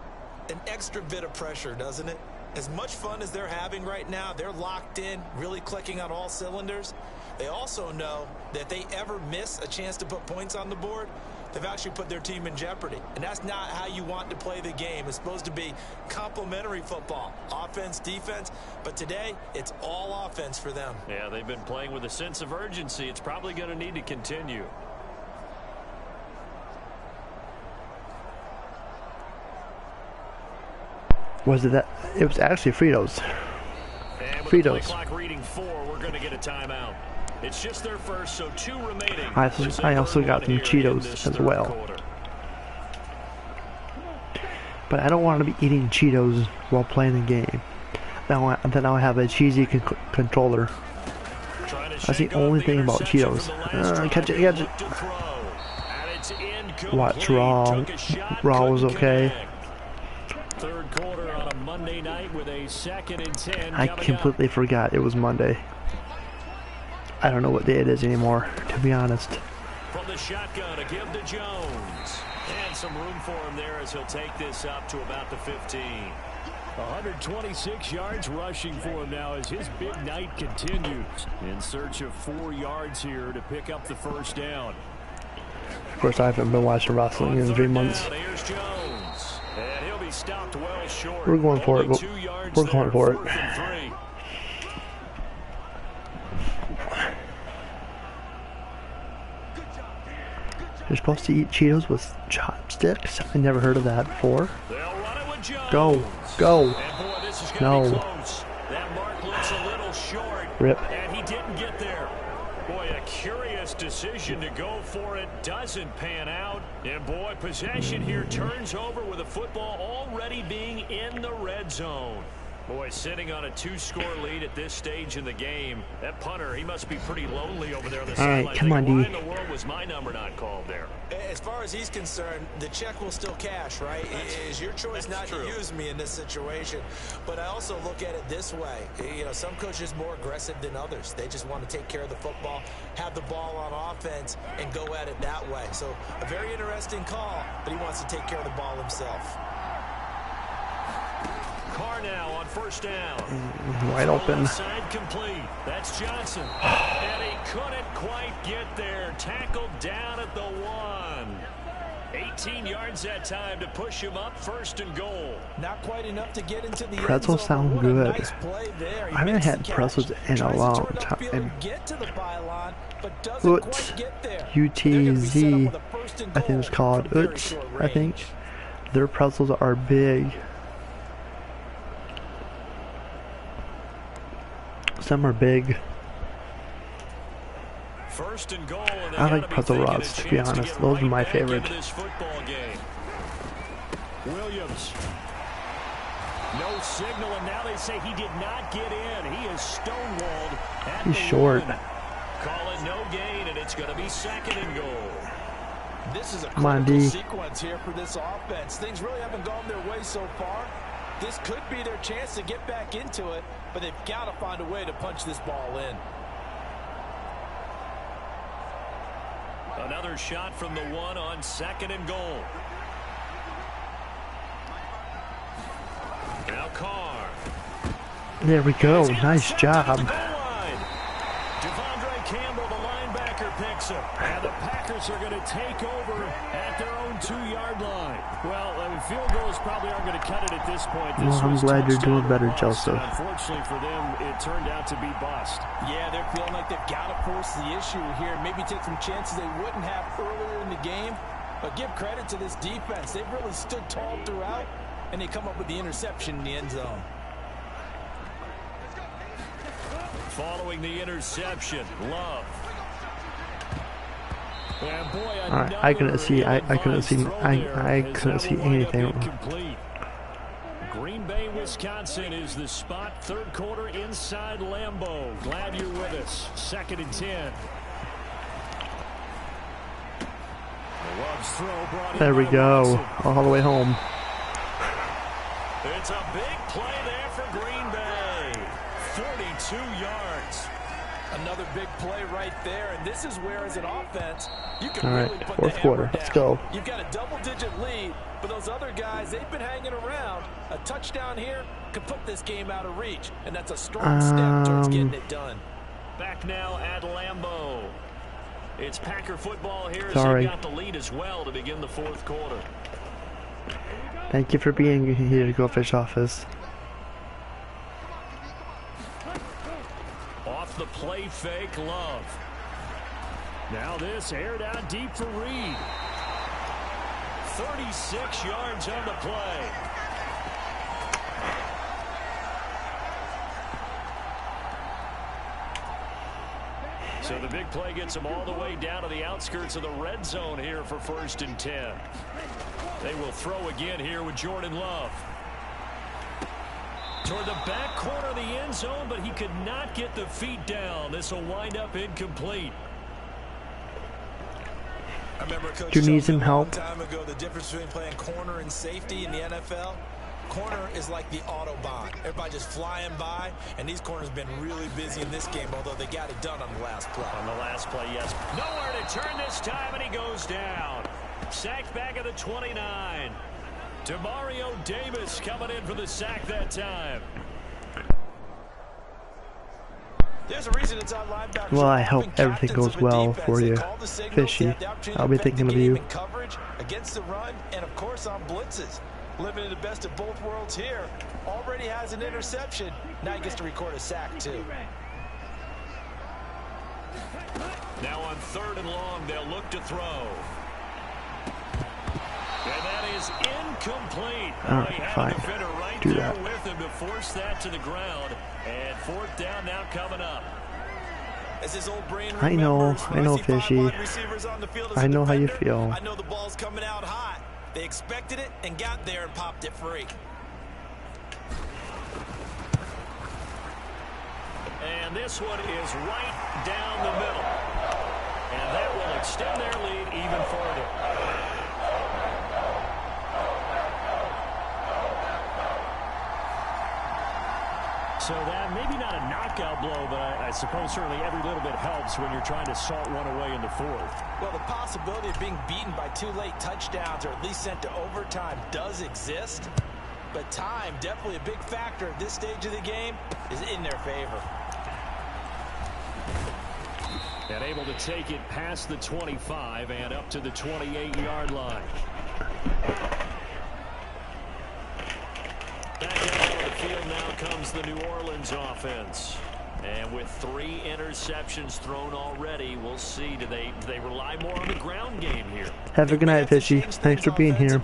an extra bit of pressure, doesn't it? As much fun as they're having right now, they're locked in, really clicking on all cylinders. They also know that if they ever miss a chance to put points on the board, they've actually put their team in jeopardy. And that's not how you want to play the game. It's supposed to be complementary football, offense, defense. But today, it's all offense for them. Yeah, they've been playing with a sense of urgency. It's probably going to need to continue. Was it that? It was actually Fritos. And Fritos. Clock reading 4. We're going to get a timeout. It's just their first, so 2 remaining. I also got some Cheetos as well. But I don't want to be eating Cheetos while playing the game. Then I'll have a cheesy controller. That's the only thing about Cheetos. Catch it, catch it. Watch Raw. Raw was okay. Third quarter on a Monday night with a 2nd and 10. I completely forgot it was Monday. I don't know what day it is anymore, to be honest. From the shotgun, a give to Jones. And some room for him there as he'll take this up to about the 15. 126 yards rushing for him now as his big night continues. In search of 4 yards here to pick up the first down. Of course, I haven't been watching wrestling in 3 months. Here's Jones. And he'll be stopped well short. We're going for it. We're going for it. You're supposed to eat Cheetos with chopsticks? I never heard of that before. Go. Go. No. That mark looks a little short. Rip. And he didn't get there. Boy, a curious decision to go for it. Doesn't pan out. And boy, possession here turns over with the football already being in the red zone. Boy, sitting on a 2-score lead at this stage in the game. That punter, he must be pretty lonely over there on the sideline. All right, come on, D. Why in the world was my number not called there? As far as he's concerned, the check will still cash, right? It's your choice not to use me in this situation. But I also look at it this way. You know, some coaches are more aggressive than others. They just want to take care of the football, have the ball on offense, and go at it that way. So a very interesting call, but he wants to take care of the ball himself. Carr now on first down. Wide open. Side complete. That's Johnson. And he couldn't quite get there. Tackled down at the 1. 18 yards that time to push him up 1st and goal. Not quite enough to get into the Pretzels sound good. Nice I haven't had pretzels in a long time. Utz. UTZ. I think it's called Utz. I think. Their pretzels are big. Some are big. 1st and goal, I like pretzel rods, to be honest. Those are my favorite. Williams. No signal, and now they say he did not get in. He is stonewalled. He's short. Call it no gain, and it's going to be 2nd and goal. This is a critical sequence here for this offense. Things really haven't gone their way so far. This could be their chance to get back into it, but they've got to find a way to punch this ball in. Another shot from the 1 on 2nd and goal. Now Carr. There we go. Nice job. Campbell, the linebacker, picks him. And the Packers are going to take over at their own 2-yard line. Well, field goals probably aren't going to cut it at this point. Well, I'm glad you're doing better, Joseph. Unfortunately for them, it turned out to be bust. Yeah, they're feeling like they've got to force the issue here. Maybe take some chances they wouldn't have earlier in the game. But give credit to this defense. They've really stood tall throughout, and they come up with the interception in the end zone. Following the interception, Love. And boy, all right, I couldn't see anything. Green Bay, Wisconsin is the spot. 3rd quarter inside Lambeau. Glad you're with us. 2nd and 10. Love's throw brought in. There we go. All the way home. It's a big play there for Green Bay. 42 yards. Another big play right there, and this is where, as an offense, you can really put 4th quarter. Let's go. You've got a double-digit lead, but those other guys, they've been hanging around. A touchdown here could put this game out of reach, and that's a strong step towards getting it done. Back now at Lambeau. It's Packer football here. Sorry. As they got the lead as well to begin the 4th quarter. Thank you for being here to go fish office. Off the play fake, Love. Now this aired out deep for Reed. 36 yards on the play. So the big play gets them all the way down to the outskirts of the red zone here for 1st and 10. They will throw again here with Jordan Love. Toward the back corner of the end zone, but he could not get the feet down. This will wind up incomplete. I remember Coach Do you need some a help? long time ago the difference between playing corner and safety in the NFL. Corner is like the Autobahn. Everybody just flying by, and these corners have been really busy in this game, although they got it done on the last play. On the last play, yes. Nowhere to turn this time, and he goes down. Sacked back at the 29. Demario Davis coming in for the sack that time. There's a reason it's on linebackers. Well, I hope everything goes well for you, Fishy. I'll be thinking of you. Coverage against the run, and of course on blitzes. Living in the best of both worlds here. Already has an interception. Now he gets to record a sack too. Now on 3rd and long, they'll look to throw. And that is incomplete. Alright, fine. Right Do there that. with him to force that to the ground. And 4th down now coming up. As his old brain I know, Fishy. I know how you feel. I know the ball's coming out hot. They expected it and got there and popped it free. And this one is right down the middle. And that will extend their lead even further. So that maybe not a knockout blow, but I suppose certainly every little bit helps when you're trying to salt one away in the 4th. Well, the possibility of being beaten by 2 late touchdowns or at least sent to overtime does exist. But time, definitely a big factor at this stage of the game, is in their favor. And able to take it past the 25 and up to the 28-yard line. Back out on the field now comes the New Orleans offense. And with 3 interceptions thrown already, we'll see. Do they rely more on the ground game here? Have a good night, Fishy. Thanks for being here.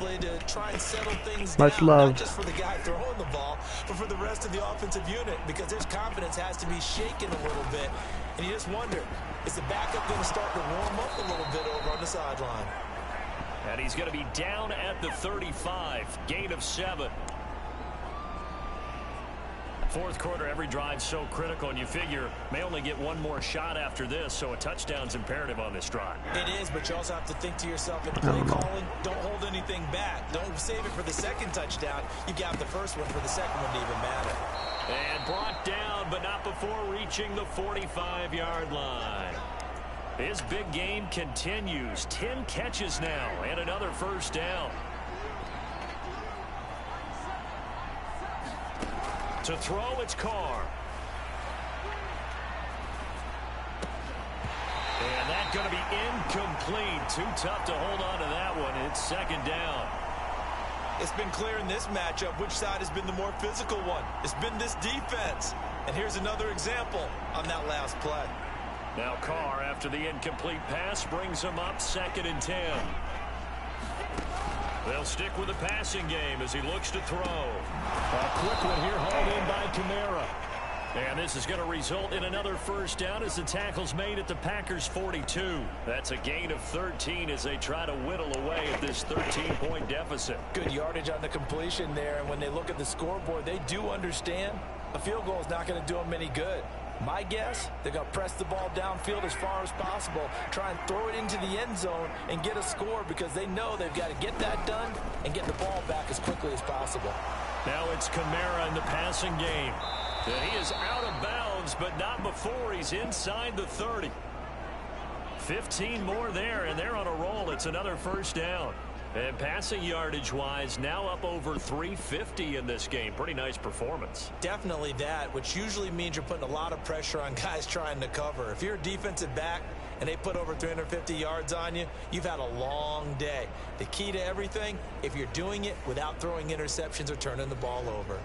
Much love. Not just for the guy throwing the ball, but for the rest of the offensive unit, because their confidence has to be shaken a little bit. And you just wonder, is the backup going to start to warm up a little bit over on the sideline? And he's going to be down at the 35. Gain of 7. 4th quarter, every drive's so critical, and you figure may only get one more shot after this, so a touchdown's imperative on this drive. It is, but you also have to think to yourself in play calling, don't hold anything back. Don't save it for the 2nd touchdown. You got the 1st one for the 2nd one to even matter. And brought down, but not before reaching the 45-yard line. His big game continues. 10 catches now, and another 1st down. To throw, it's Carr. And that's going to be incomplete. Too tough to hold on to that one. It's 2nd down. It's been clear in this matchup which side has been the more physical one. It's been this defense. And here's another example on that last play. Now Carr, after the incomplete pass, brings him up 2nd and 10. They'll stick with the passing game as he looks to throw. A quick one here hauled in by Kamara. And this is going to result in another 1st down as the tackle's made at the Packers' 42. That's a gain of 13 as they try to whittle away at this 13-point deficit. Good yardage on the completion there, and when they look at the scoreboard, they do understand a field goal is not going to do them any good. My guess, they're going to press the ball downfield as far as possible, try and throw it into the end zone and get a score because they know they've got to get that done and get the ball back as quickly as possible. Now it's Kamara in the passing game. And he is out of bounds, but not before he's inside the 30. 15 more there, and they're on a roll. It's another 1st down. And passing yardage-wise, now up over 350 in this game. Pretty nice performance. Definitely that, which usually means you're putting a lot of pressure on guys trying to cover. If you're a defensive back and they put over 350 yards on you, you've had a long day. The key to everything, if you're doing it without throwing interceptions or turning the ball over.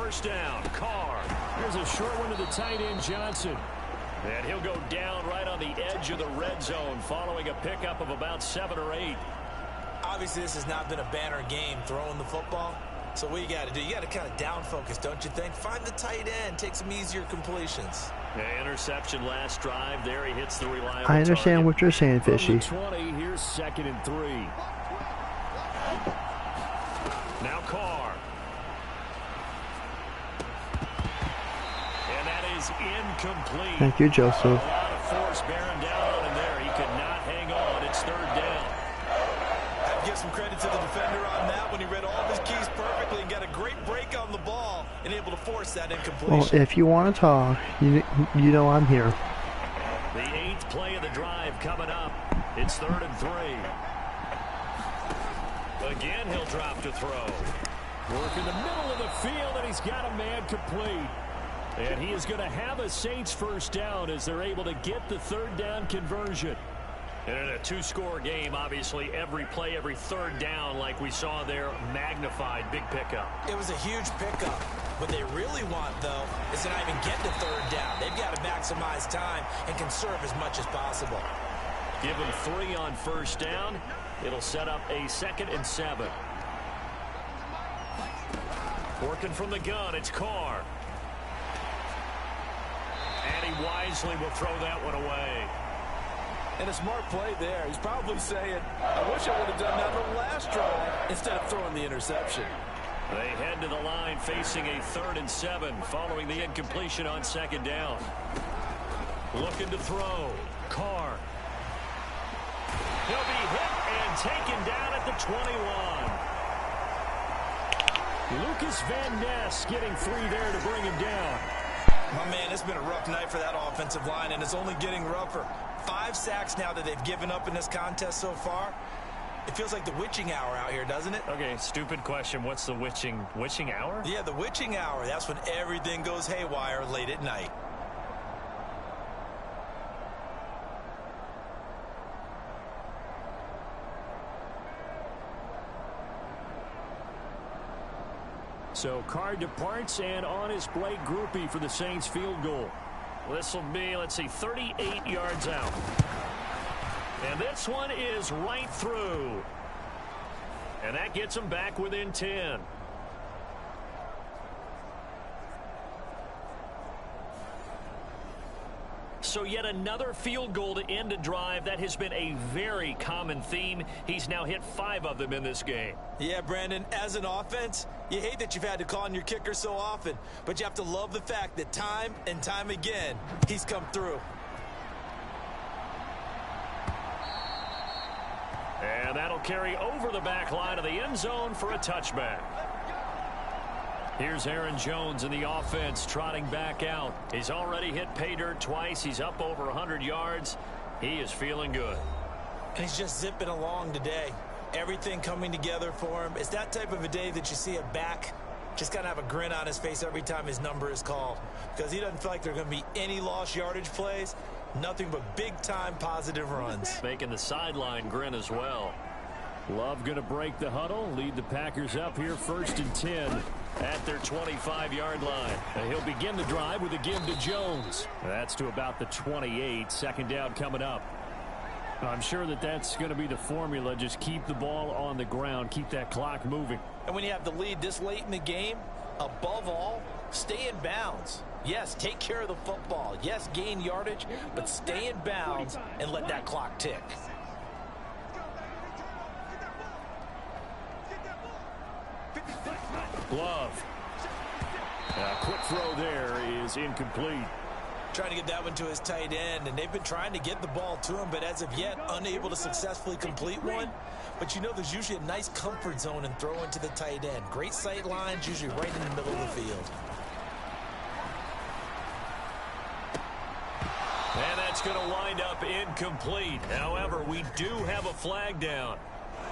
first down. Carr. Here's a short one to the tight end, Johnson. And he'll go down right on the edge of the red zone following a pickup of about 7 or 8. Obviously, this has not been a banner game throwing the football. So what you got to do, you got to kind of down focus, don't you think? Find the tight end, take some easier completions. Yeah, interception last drive. There he hits the reliable I understand target. what you're saying, Fishy. 20, here's 2nd and 3. Now Carr. And that is incomplete. Thank you, Joseph. A lot of force bearing down on him there. He could not hang on. It's 3rd down. I'd give some credit to the defender on that when he read all of his keys perfectly and got a great break on the ball and able to force that incompletion. Well, if you want to talk, you know I'm here. The 8th play of the drive coming up. It's 3rd and 3. Again, he'll drop to throw. Work in the middle of the field, and he's got a man complete. And he is going to have a Saints first down as they're able to get the 3rd down conversion. And in a 2-score game, obviously, every play, every 3rd down, like we saw there, magnified. Big pickup. It was a huge pickup. What they really want, though, is to not even get to 3rd down. They've got to maximize time and conserve as much as possible. Give him 3 on first down. It'll set up a 2nd and 7. Working from the gun, it's Carr. And he wisely will throw that one away. And a smart play there. He's probably saying, I wish I would have done that on the last drive instead of throwing the interception. They head to the line facing a 3rd and 7 following the incompletion on 2nd down. Looking to throw. Carr. He'll be hit and taken down at the 21. Lucas Van Ness getting 3 there to bring him down. My man, it's been a rough night for that offensive line, and it's only getting rougher. 5 sacks now that they've given up in this contest so far. It feels like the witching hour out here, doesn't it? Okay, stupid question. What's the witching hour? Yeah, the witching hour. That's when everything goes haywire late at night. So Carr departs, and on his Blake Groupie for the Saints field goal. This will be, let's see, 38 yards out. And this one is right through. And that gets them back within 10. So yet another field goal to end a drive. That has been a very common theme. He's now hit 5 of them in this game. Yeah, Brandon, as an offense, you hate that you've had to call on your kicker so often, but you have to love the fact that time and time again, he's come through. And that'll carry over the back line of the end zone for a touchback. Here's Aaron Jones in the offense trotting back out. He's already hit pay dirt twice. He's up over 100 yards. He is feeling good. And he's just zipping along today. Everything coming together for him. It's that type of a day that you see a back just kind of have a grin on his face every time his number is called, because he doesn't feel like there are going to be any lost yardage plays. Nothing but big-time positive runs. Making the sideline grin as well. Love going to break the huddle, lead the Packers up here 1st and 10 at their 25-yard line. And he'll begin the drive with a give to Jones. That's to about the 28. 2nd down coming up. I'm sure that that's going to be the formula. Just keep the ball on the ground. Keep that clock moving. And when you have the lead this late in the game, above all, stay in bounds. Yes, take care of the football. Yes, gain yardage, but stay in bounds and let that clock tick. Love. A quick throw there is incomplete. Trying to get that one to his tight end, and they've been trying to get the ball to him, but as of yet, unable to successfully complete one. But you know there's usually a nice comfort zone and throw into the tight end. Great sight lines, usually right in the middle of the field. And that's going to wind up incomplete. However, we do have a flag down.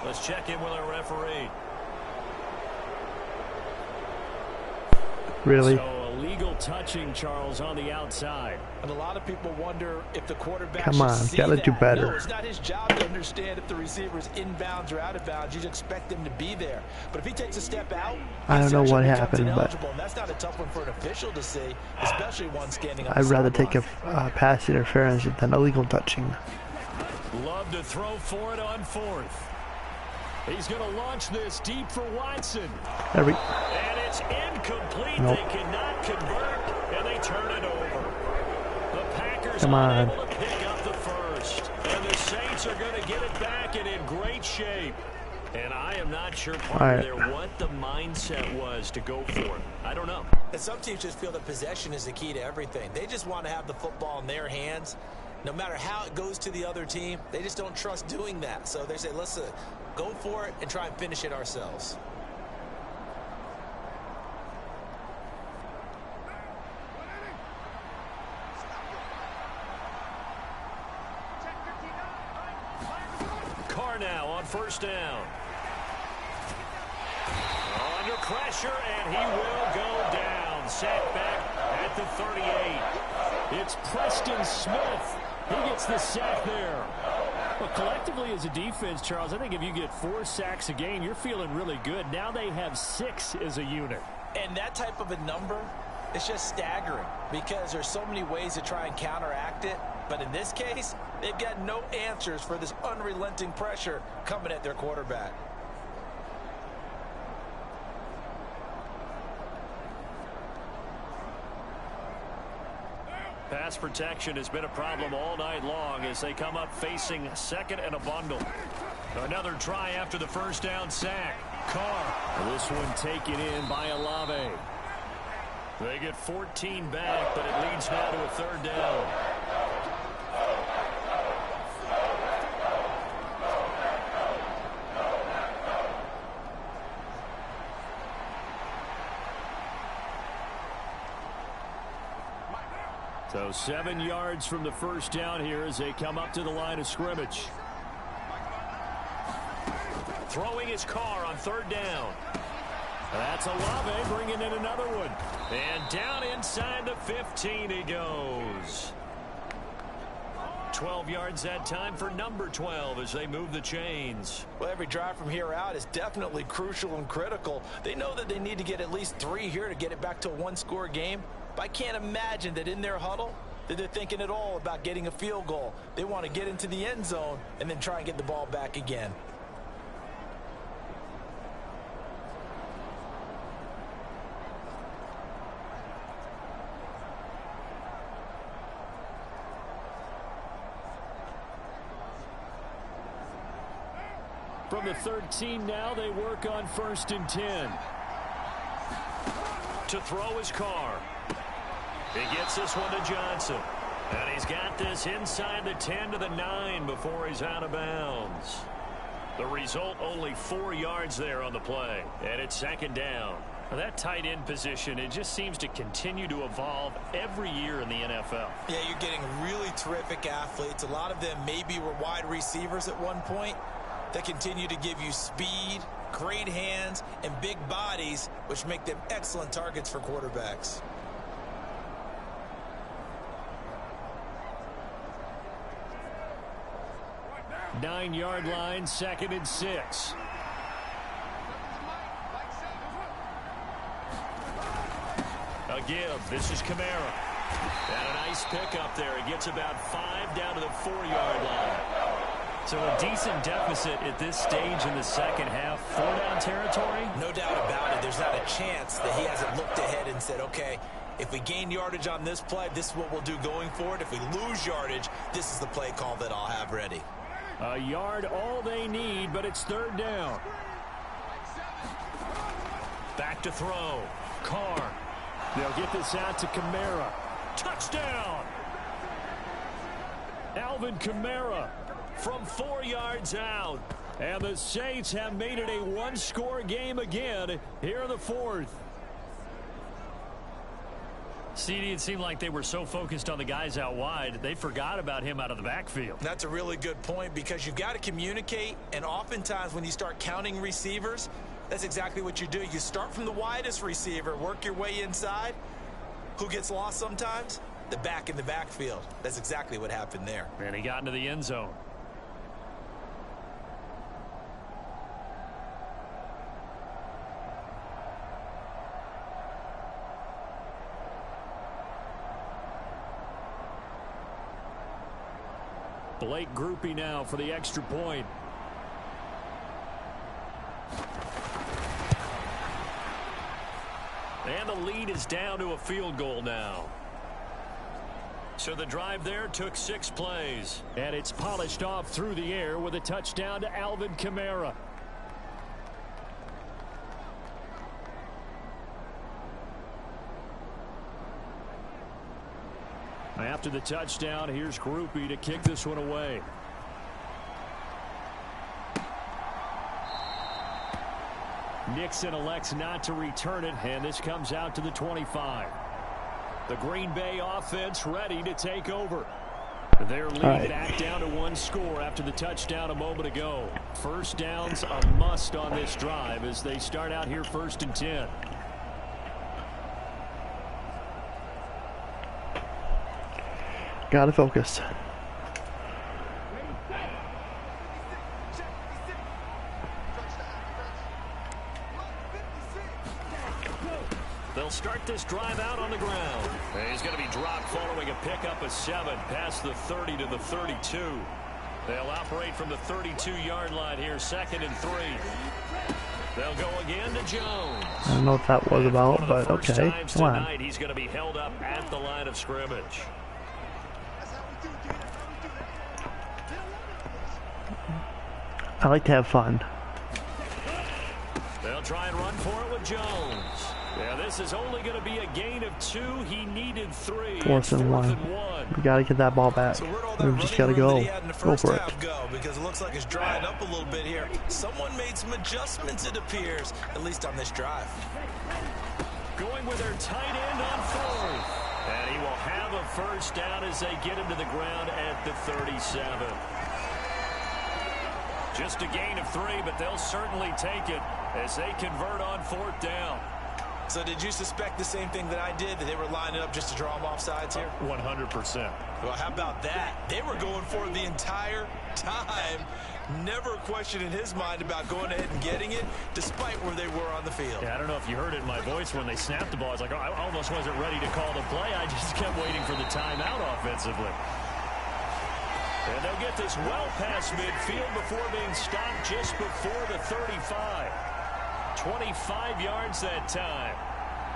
Let's check in with our referee. Really? So a illegal touching, Charles, on the outside. And a lot of people wonder if the quarterback Come on, gotta do better. No, it's not his job to understand if the receiver is inbounds or out of bounds. You just expect him to be there. But if he takes a step out, I don't know what happened, but and that's not a tough one for an official to see, especially one standing on I'd rather the take a pass interference than illegal touching. Love to throw for it on 4th. He's going to launch this deep for Watson. There we go. And it's incomplete. Nope. They cannot convert, and they turn it over. The Packers Come on. are able to pick up the first. And the Saints are going to get it back and in great shape. And I am not sure, partner, there what the mindset was to go for it. I don't know. And some teams just feel that possession is the key to everything. They just want to have the football in their hands. No matter how it goes to the other team, they just don't trust doing that. So they say, let's go for it and try and finish it ourselves. Carr now on first down. Under pressure, and he will go down. Sacked back at the 38. It's Preston Smith. He gets the sack there. Well, collectively as a defense, Charles, I think if you get 4 sacks a game, you're feeling really good. Now they have 6 as a unit. And that type of a number, it's just staggering because there's so many ways to try and counteract it. But in this case, they've got no answers for this unrelenting pressure coming at their quarterback. Pass protection has been a problem all night long as they come up facing second and a bundle. Another try after the first down sack. Carr. This one taken in by Olave. They get 14 back, but it leads now to a third down. So 7 yards from the first down here as they come up to the line of scrimmage. Throwing his Carr on third down. That's Olave bringing in another one. And down inside the 15 he goes. 12 yards that time for number 12 as they move the chains. Well, every drive from here out is definitely crucial and critical. They know that they need to get at least 3 here to get it back to a one-score game. But I can't imagine that in their huddle that they're thinking at all about getting a field goal. They want to get into the end zone and then try and get the ball back again. From the 13 now, they work on 1st and 10. To throw his Carr. He gets this one to Johnson. And he's got this inside the 10 to the 9 before he's out of bounds. The result, only 4 yards there on the play. And it's second down. Well, that tight end position, it just seems to continue to evolve every year in the NFL. Yeah, you're getting really terrific athletes. A lot of them maybe were wide receivers at one point. They continue to give you speed, great hands, and big bodies, which make them excellent targets for quarterbacks. Nine-yard line, 2nd and 6. A give. This is Kamara. And a nice pickup there. He gets about 5 down to the 4-yard line. So a decent deficit at this stage in the second half. 4-down territory? No doubt about it. There's not a chance that he hasn't looked ahead and said, okay, if we gain yardage on this play, this is what we'll do going forward. If we lose yardage, this is the play call that I'll have ready. A yard all they need, but it's 3rd down. Back to throw. Carr. They'll get this out to Kamara. Touchdown! Alvin Kamara from 4 yards out. And the Saints have made it a one-score game again here in the 4th. CD, it seemed like they were so focused on the guys out wide, they forgot about him out of the backfield. That's a really good point because you've got to communicate, and oftentimes when you start counting receivers, that's exactly what you do. You start from the widest receiver, work your way inside, Who gets lost sometimes? The back in the backfield. That's exactly what happened there. And he got into the end zone. Blake Groupie now for the extra point. And the lead is down to a field goal now. So the drive there took 6 plays. And it's polished off through the air with a touchdown to Alvin Kamara. After the touchdown, here's Groupie to kick this one away. Nixon elects not to return it, and this comes out to the 25. The Green Bay offense ready to take over. Their lead back down to 1 score after the touchdown a moment ago. First down's a must on this drive as they start out here 1st and 10. Gotta focus. They'll start this drive out on the ground. And he's going to be dropped following a pickup of 7 past the 30 to the 32. They'll operate from the 32-yard line here, 2nd and 3. They'll go again to Jones. I don't know what that was about, but okay. Come on. He's going to be held up at the line of scrimmage. I like to have fun. They'll try and run for it with Jones. Yeah, this is only going to be a gain of 2. He needed 3. 4th and 1. We got to get that ball back. So We've just got to go. Go for it. Because it looks like it's drying up a little bit here. Someone made some adjustments, it appears, at least on this drive. Going with their tight end on 4th. And he will have a first down as they get him to the ground at the 37. Just a gain of 3, but they'll certainly take it as they convert on 4th down. So did you suspect the same thing that I did, that they were lining up just to draw them off sides here? 100%. Well, how about that? They were going for it the entire time. Never a question in his mind about going ahead and getting it, despite where they were on the field. Yeah, I don't know if you heard it in my voice when they snapped the ball. I was like, oh, I almost wasn't ready to call the play. I just kept waiting for the timeout offensively. And they'll get this well past midfield before being stopped just before the 35. 25 yards that time.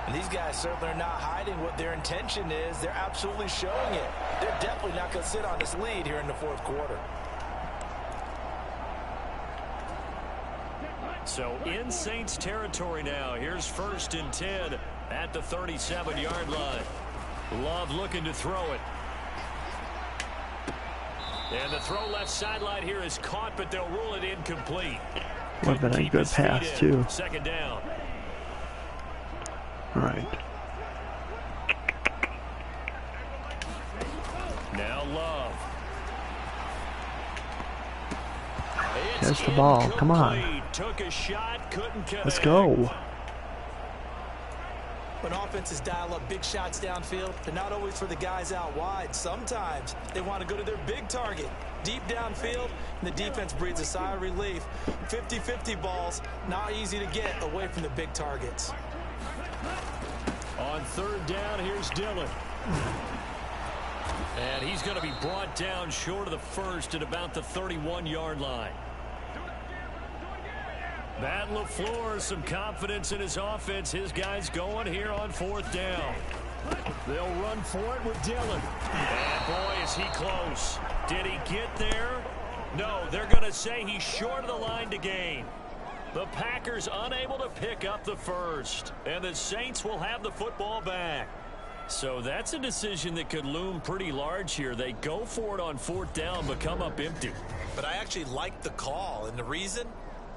And these guys certainly are not hiding what their intention is. They're absolutely showing it. They're definitely not going to sit on this lead here in the 4th quarter. So in Saints territory now. Here's 1st and 10 at the 37-yard line. Love looking to throw it. And the throw left sideline here is caught, but they'll rule it incomplete. Would have been a good pass, too. 2nd down. All right. Now Love. There's the ball. Come on. Took a shot, couldn't connect. Let's go. When offenses dial up big shots downfield, they're not always for the guys out wide. Sometimes they want to go to their big target, deep downfield, and the defense breathes a sigh of relief. 50-50 balls, not easy to get away from the big targets. On 3rd down, here's Dillon. And he's going to be brought down short of the 1st at about the 31-yard line. Matt LaFleur, some confidence in his offense. His guys going here on 4th down. They'll run for it with Dillon. And boy, is he close. Did he get there? No, they're going to say he's short of the line to gain. The Packers unable to pick up the 1st. And the Saints will have the football back. So that's a decision that could loom pretty large here. They go for it on 4th down, but come up empty. But I actually like the call, and the reason?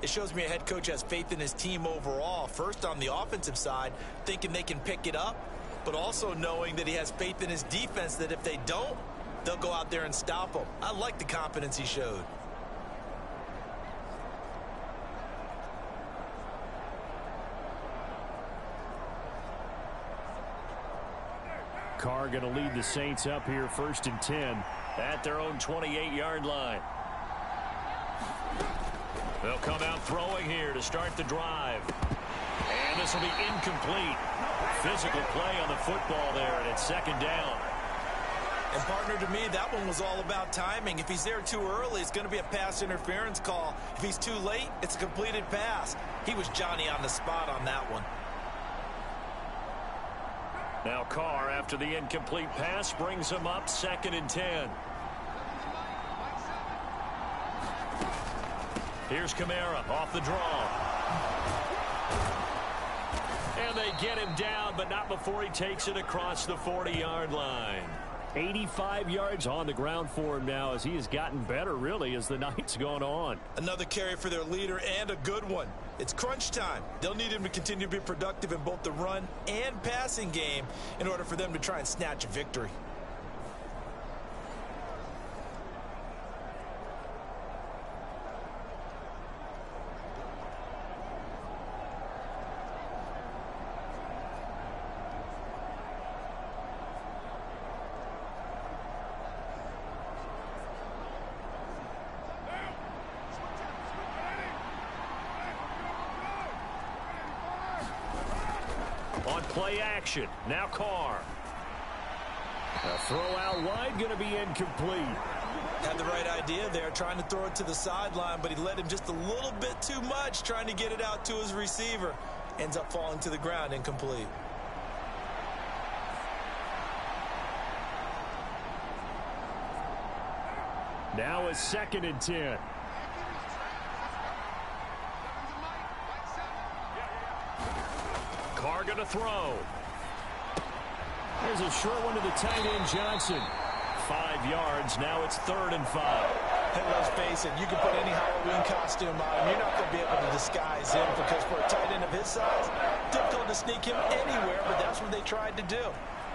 It shows me a head coach has faith in his team overall. First, on the offensive side, thinking they can pick it up, but also knowing that he has faith in his defense that if they don't, they'll go out there and stop them. I like the confidence he showed. Carr going to lead the Saints up here 1st and 10 at their own 28-yard line. They'll come out throwing here to start the drive. And this will be incomplete. Physical play on the football there, and it's 2nd down. And partner, to me, that one was all about timing. If he's there too early, it's going to be a pass interference call. If he's too late, it's a completed pass. He was Johnny on the spot on that one. Now Carr, after the incomplete pass, brings him up 2nd and 10. Here's Kamara off the draw. And they get him down, but not before he takes it across the 40-yard line. 85 yards on the ground for him now as he has gotten better, really, as the night's gone on. Another carry for their leader, and a good one. It's crunch time. They'll need him to continue to be productive in both the run and passing game in order for them to try and snatch a victory. On play action, now Carr. A throw out wide, going to be incomplete. Had the right idea there, trying to throw it to the sideline, but he let him just a little bit too much, trying to get it out to his receiver. Ends up falling to the ground, incomplete. Now it's 2nd and 10. Carr going to throw. There's a short one to the tight end, Johnson. 5 yards. Now it's 3rd and 5. And let's face it, you can put any Halloween costume on him. You're not going to be able to disguise him because for a tight end of his size, difficult to sneak him anywhere, but that's what they tried to do.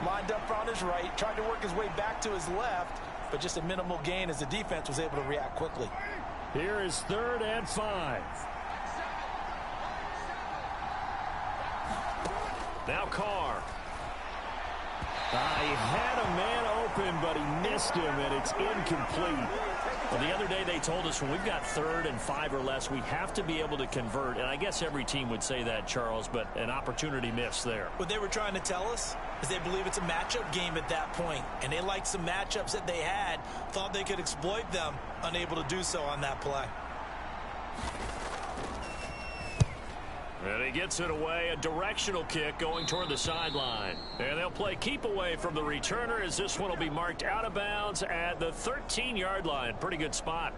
Lined up on his right, tried to work his way back to his left, but just a minimal gain as the defense was able to react quickly. Here is 3rd and 5. Now Carr. He had a man open, but he missed him, and it's incomplete. Well, the other day they told us when we've got 3rd and 5 or less, we have to be able to convert. And I guess every team would say that, Charles, but an opportunity missed there. What they were trying to tell us is they believe it's a matchup game at that point, and they liked some matchups that they had, thought they could exploit them, unable to do so on that play. And he gets it away, a directional kick going toward the sideline. And they'll play keep away from the returner as this one will be marked out of bounds at the 13-yard line. Pretty good spot.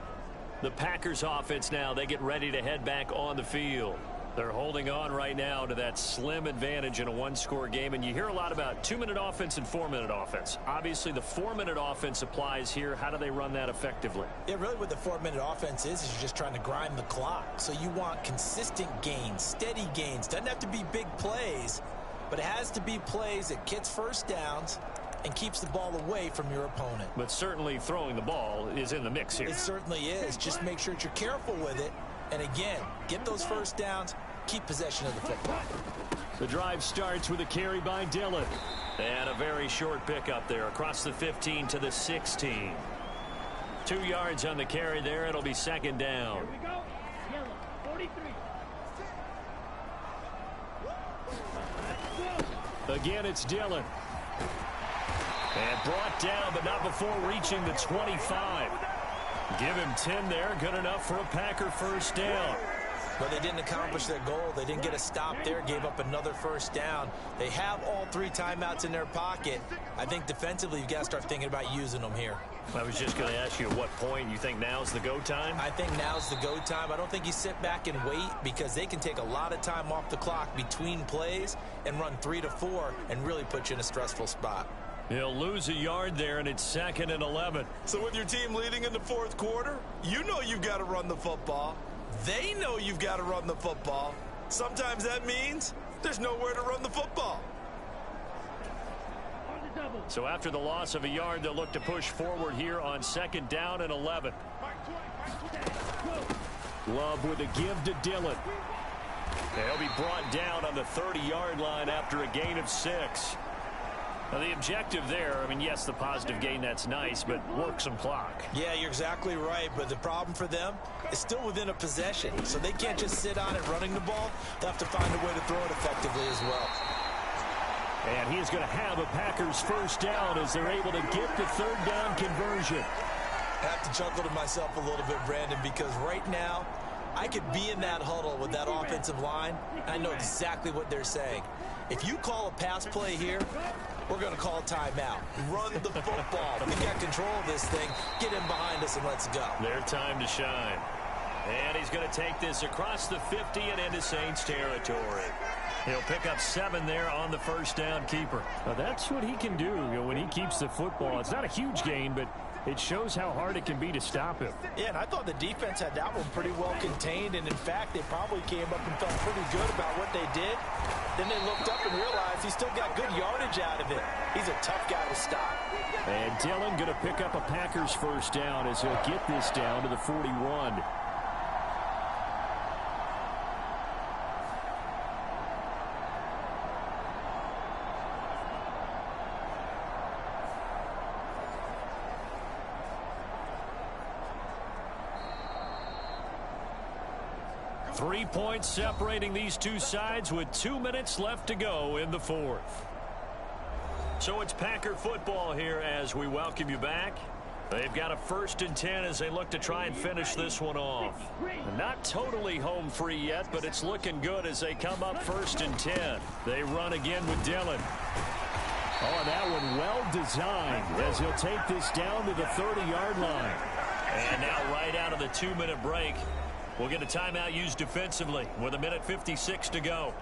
The Packers offense now, they get ready to head back on the field. They're holding on right now to that slim advantage in a one-score game. And you hear a lot about 2-minute offense and 4-minute offense. Obviously, the 4-minute offense applies here. How do they run that effectively? Yeah, really what the 4-minute offense is you're just trying to grind the clock. So you want consistent gains, steady gains. Doesn't have to be big plays, but it has to be plays that gets first downs and keeps the ball away from your opponent. But certainly throwing the ball is in the mix here. It certainly is. Just make sure that you're careful with it. And again, get those first downs, keep possession of the football. The drive starts with a carry by Dillon. And a very short pickup there across the 15 to the 16. 2 yards on the carry there. It'll be 2nd down. Here we go. Yellow, 43. Again, it's Dillon. And brought down, but not before reaching the 25. Give him 10 there. Good enough for a Packer first down. But they didn't accomplish their goal. They didn't get a stop there, gave up another first down. They have all 3 timeouts in their pocket. I think defensively you've got to start thinking about using them here. I was just going to ask you at what point you think now's the go time? I think now's the go time. I don't think you sit back and wait because they can take a lot of time off the clock between plays and run 3 to 4 and really put you in a stressful spot. He'll lose a yard there, and it's 2nd and 11. So with your team leading in the 4th quarter, you know you've got to run the football. They know you've got to run the football. Sometimes that means there's nowhere to run the football. So after the loss of a yard, they'll look to push forward here on 2nd down and 11. Love with a give to Dillon. They'll be brought down on the 30-yard line after a gain of 6. Now, the objective there, I mean, yes, the positive gain, that's nice, but work some clock. Yeah, you're exactly right, but the problem for them is still within a possession, so they can't just sit on it running the ball. They'll have to find a way to throw it effectively as well. And he is going to have a Packers first down as they're able to get the third down conversion. I have to chuckle to myself a little bit, Brandon, because right now I could be in that huddle with that offensive line, and I know exactly what they're saying. If you call a pass play here, we're going to call a timeout. Run the football. We got control of this thing. Get in behind us and let's go. Their time to shine. And he's going to take this across the 50 and into Saints territory. He'll pick up 7 there on the first down keeper. Well, that's what he can do when he keeps the football. It's not a huge gain, but it shows how hard it can be to stop him. Yeah, and I thought the defense had that one pretty well contained, and in fact, they probably came up and felt pretty good about what they did. Then they looked up and realized he still got good yardage out of it. He's a tough guy to stop. And Dillon going to pick up a Packers first down as he'll get this down to the 41. Three points separating these two sides with 2 minutes left to go in the fourth. So it's Packer football here as we welcome you back. They've got a 1st and 10 as they look to try and finish this one off. Not totally home free yet, but it's looking good as they come up 1st and 10. They run again with Dillon. Oh, that one well designed as he'll take this down to the 30-yard line. And now right out of the 2-minute break, we'll get a timeout used defensively with 1:56 to go.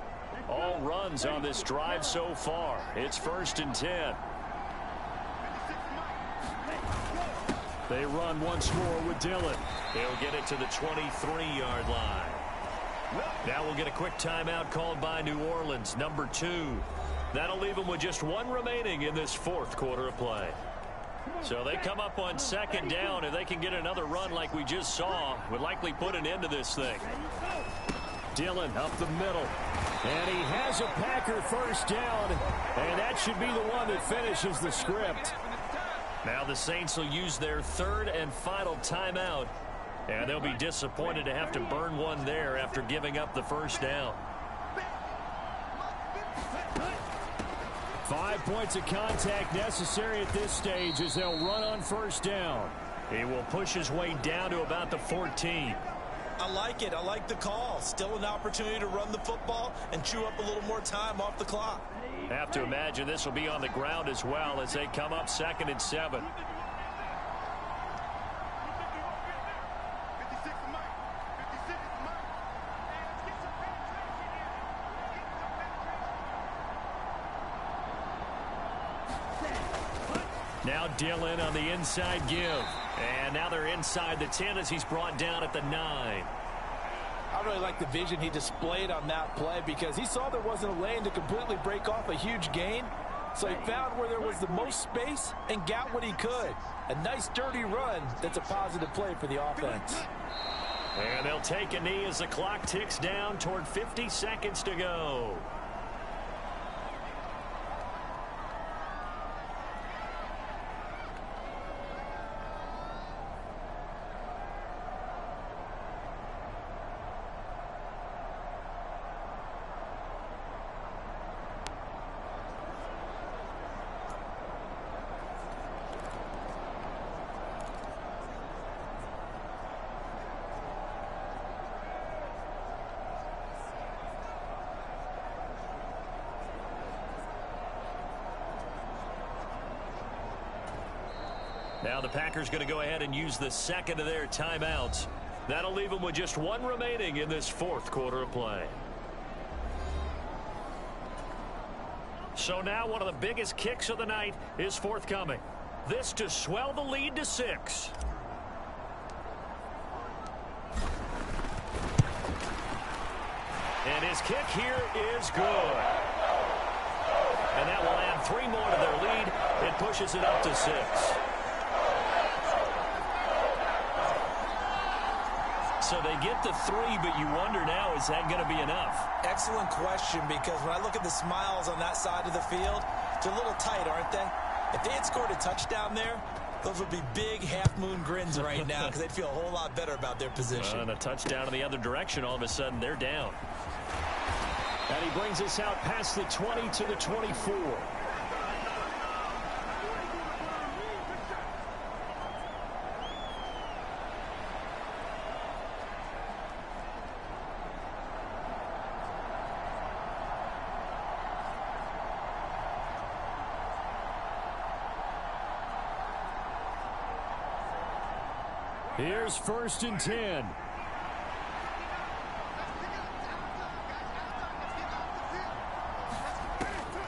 All runs on this drive so far. It's 1st and 10. They run once more with Dillon. He'll get it to the 23-yard line. Now we'll get a quick timeout called by New Orleans, number 2. That'll leave them with just 1 remaining in this 4th quarter of play. So they come up on 2nd down. If they can get another run like we just saw, would likely put an end to this thing. Dillon up the middle. And he has a Packer first down. And that should be the one that finishes the script. Now the Saints will use their 3rd and final timeout. And they'll be disappointed to have to burn one there after giving up the first down. 5 points of contact necessary at this stage as they'll run on 1st down. He will push his way down to about the 14. I like it. I like the call. Still an opportunity to run the football and chew up a little more time off the clock. Have to imagine this will be on the ground as well as they come up 2nd and 7. Now Dillon on the inside give. And now they're inside the 10 as he's brought down at the 9. I really like the vision he displayed on that play because he saw there wasn't a lane to completely break off a huge gain. So he found where there was the most space and got what he could. A nice dirty run that's a positive play for the offense. And they'll take a knee as the clock ticks down toward 50 seconds to go. Now the Packers going to go ahead and use the 2nd of their timeouts. That'll leave them with just 1 remaining in this 4th quarter of play. So now one of the biggest kicks of the night is forthcoming. This to swell the lead to 6. And his kick here is good. And that will add 3 more to their lead. It pushes it up to 6. So they get the 3, but you wonder now, is that going to be enough? Excellent question, because when I look at the smiles on that side of the field, They're a little tight, aren't they? If they had scored a touchdown there, those would be big half-moon grins right now because they'd feel a whole lot better about their position. And a touchdown in the other direction, all of a sudden they're down. And he brings us out past the 20 to the 24. Here's 1st and 10.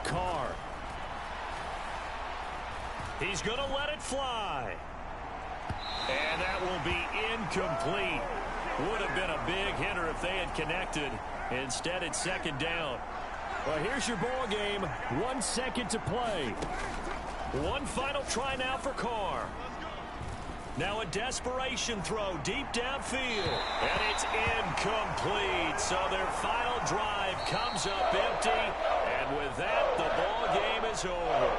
Carr. He's going to let it fly. And that will be incomplete. Would have been a big hitter if they had connected. Instead, it's 2nd down. Well, here's your ball game. 1 second to play. One final try now for Carr. Now a desperation throw deep downfield. And it's incomplete. So their final drive comes up empty. And with that, the ball game is over.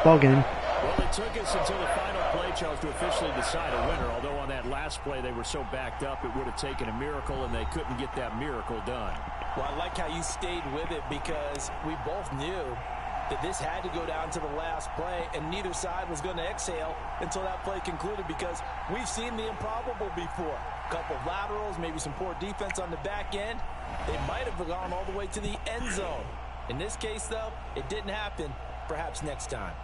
Ball game. Well, it took us until the final play, Charles, to officially decide a winner. Although on that last play they were so backed up, it would have taken a miracle, and they couldn't get that miracle done. Well, I like how you stayed with it because we both knew that this had to go down to the last play, and neither side was going to exhale until that play concluded because we've seen the improbable before. A couple of laterals, maybe some poor defense on the back end. They might have gone all the way to the end zone. In this case, though, it didn't happen. Perhaps next time.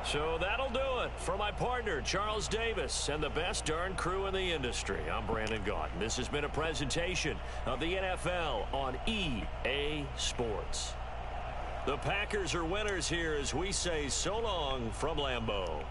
So that'll do it for my partner, Charles Davis, and the best darn crew in the industry. I'm Brandon Gaudin. This has been a presentation of the NFL on EA Sports. The Packers are winners here as we say so long from Lambeau.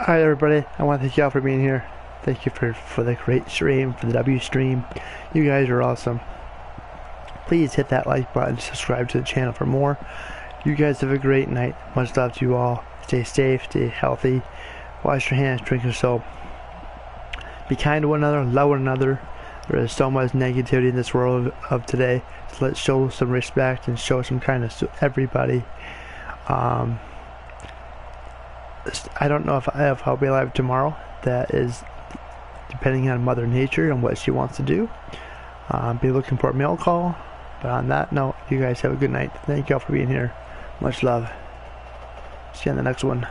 Alright everybody, I want to thank y'all for being here. Thank you for the great stream, for the W stream. You guys are awesome. Please hit that like button, subscribe to the channel for more. You guys have a great night. Much love to you all. Stay safe, stay healthy. Wash your hands, drink your soap. Be kind to one another, love one another. There is so much negativity in this world of today. So let's show some respect and show some kindness to everybody. I don't know if I'll be alive tomorrow. That is depending on Mother Nature and what she wants to do. Be looking for a mail call. But on that note, you guys have a good night. Thank y'all for being here. Much love. See you on the next one.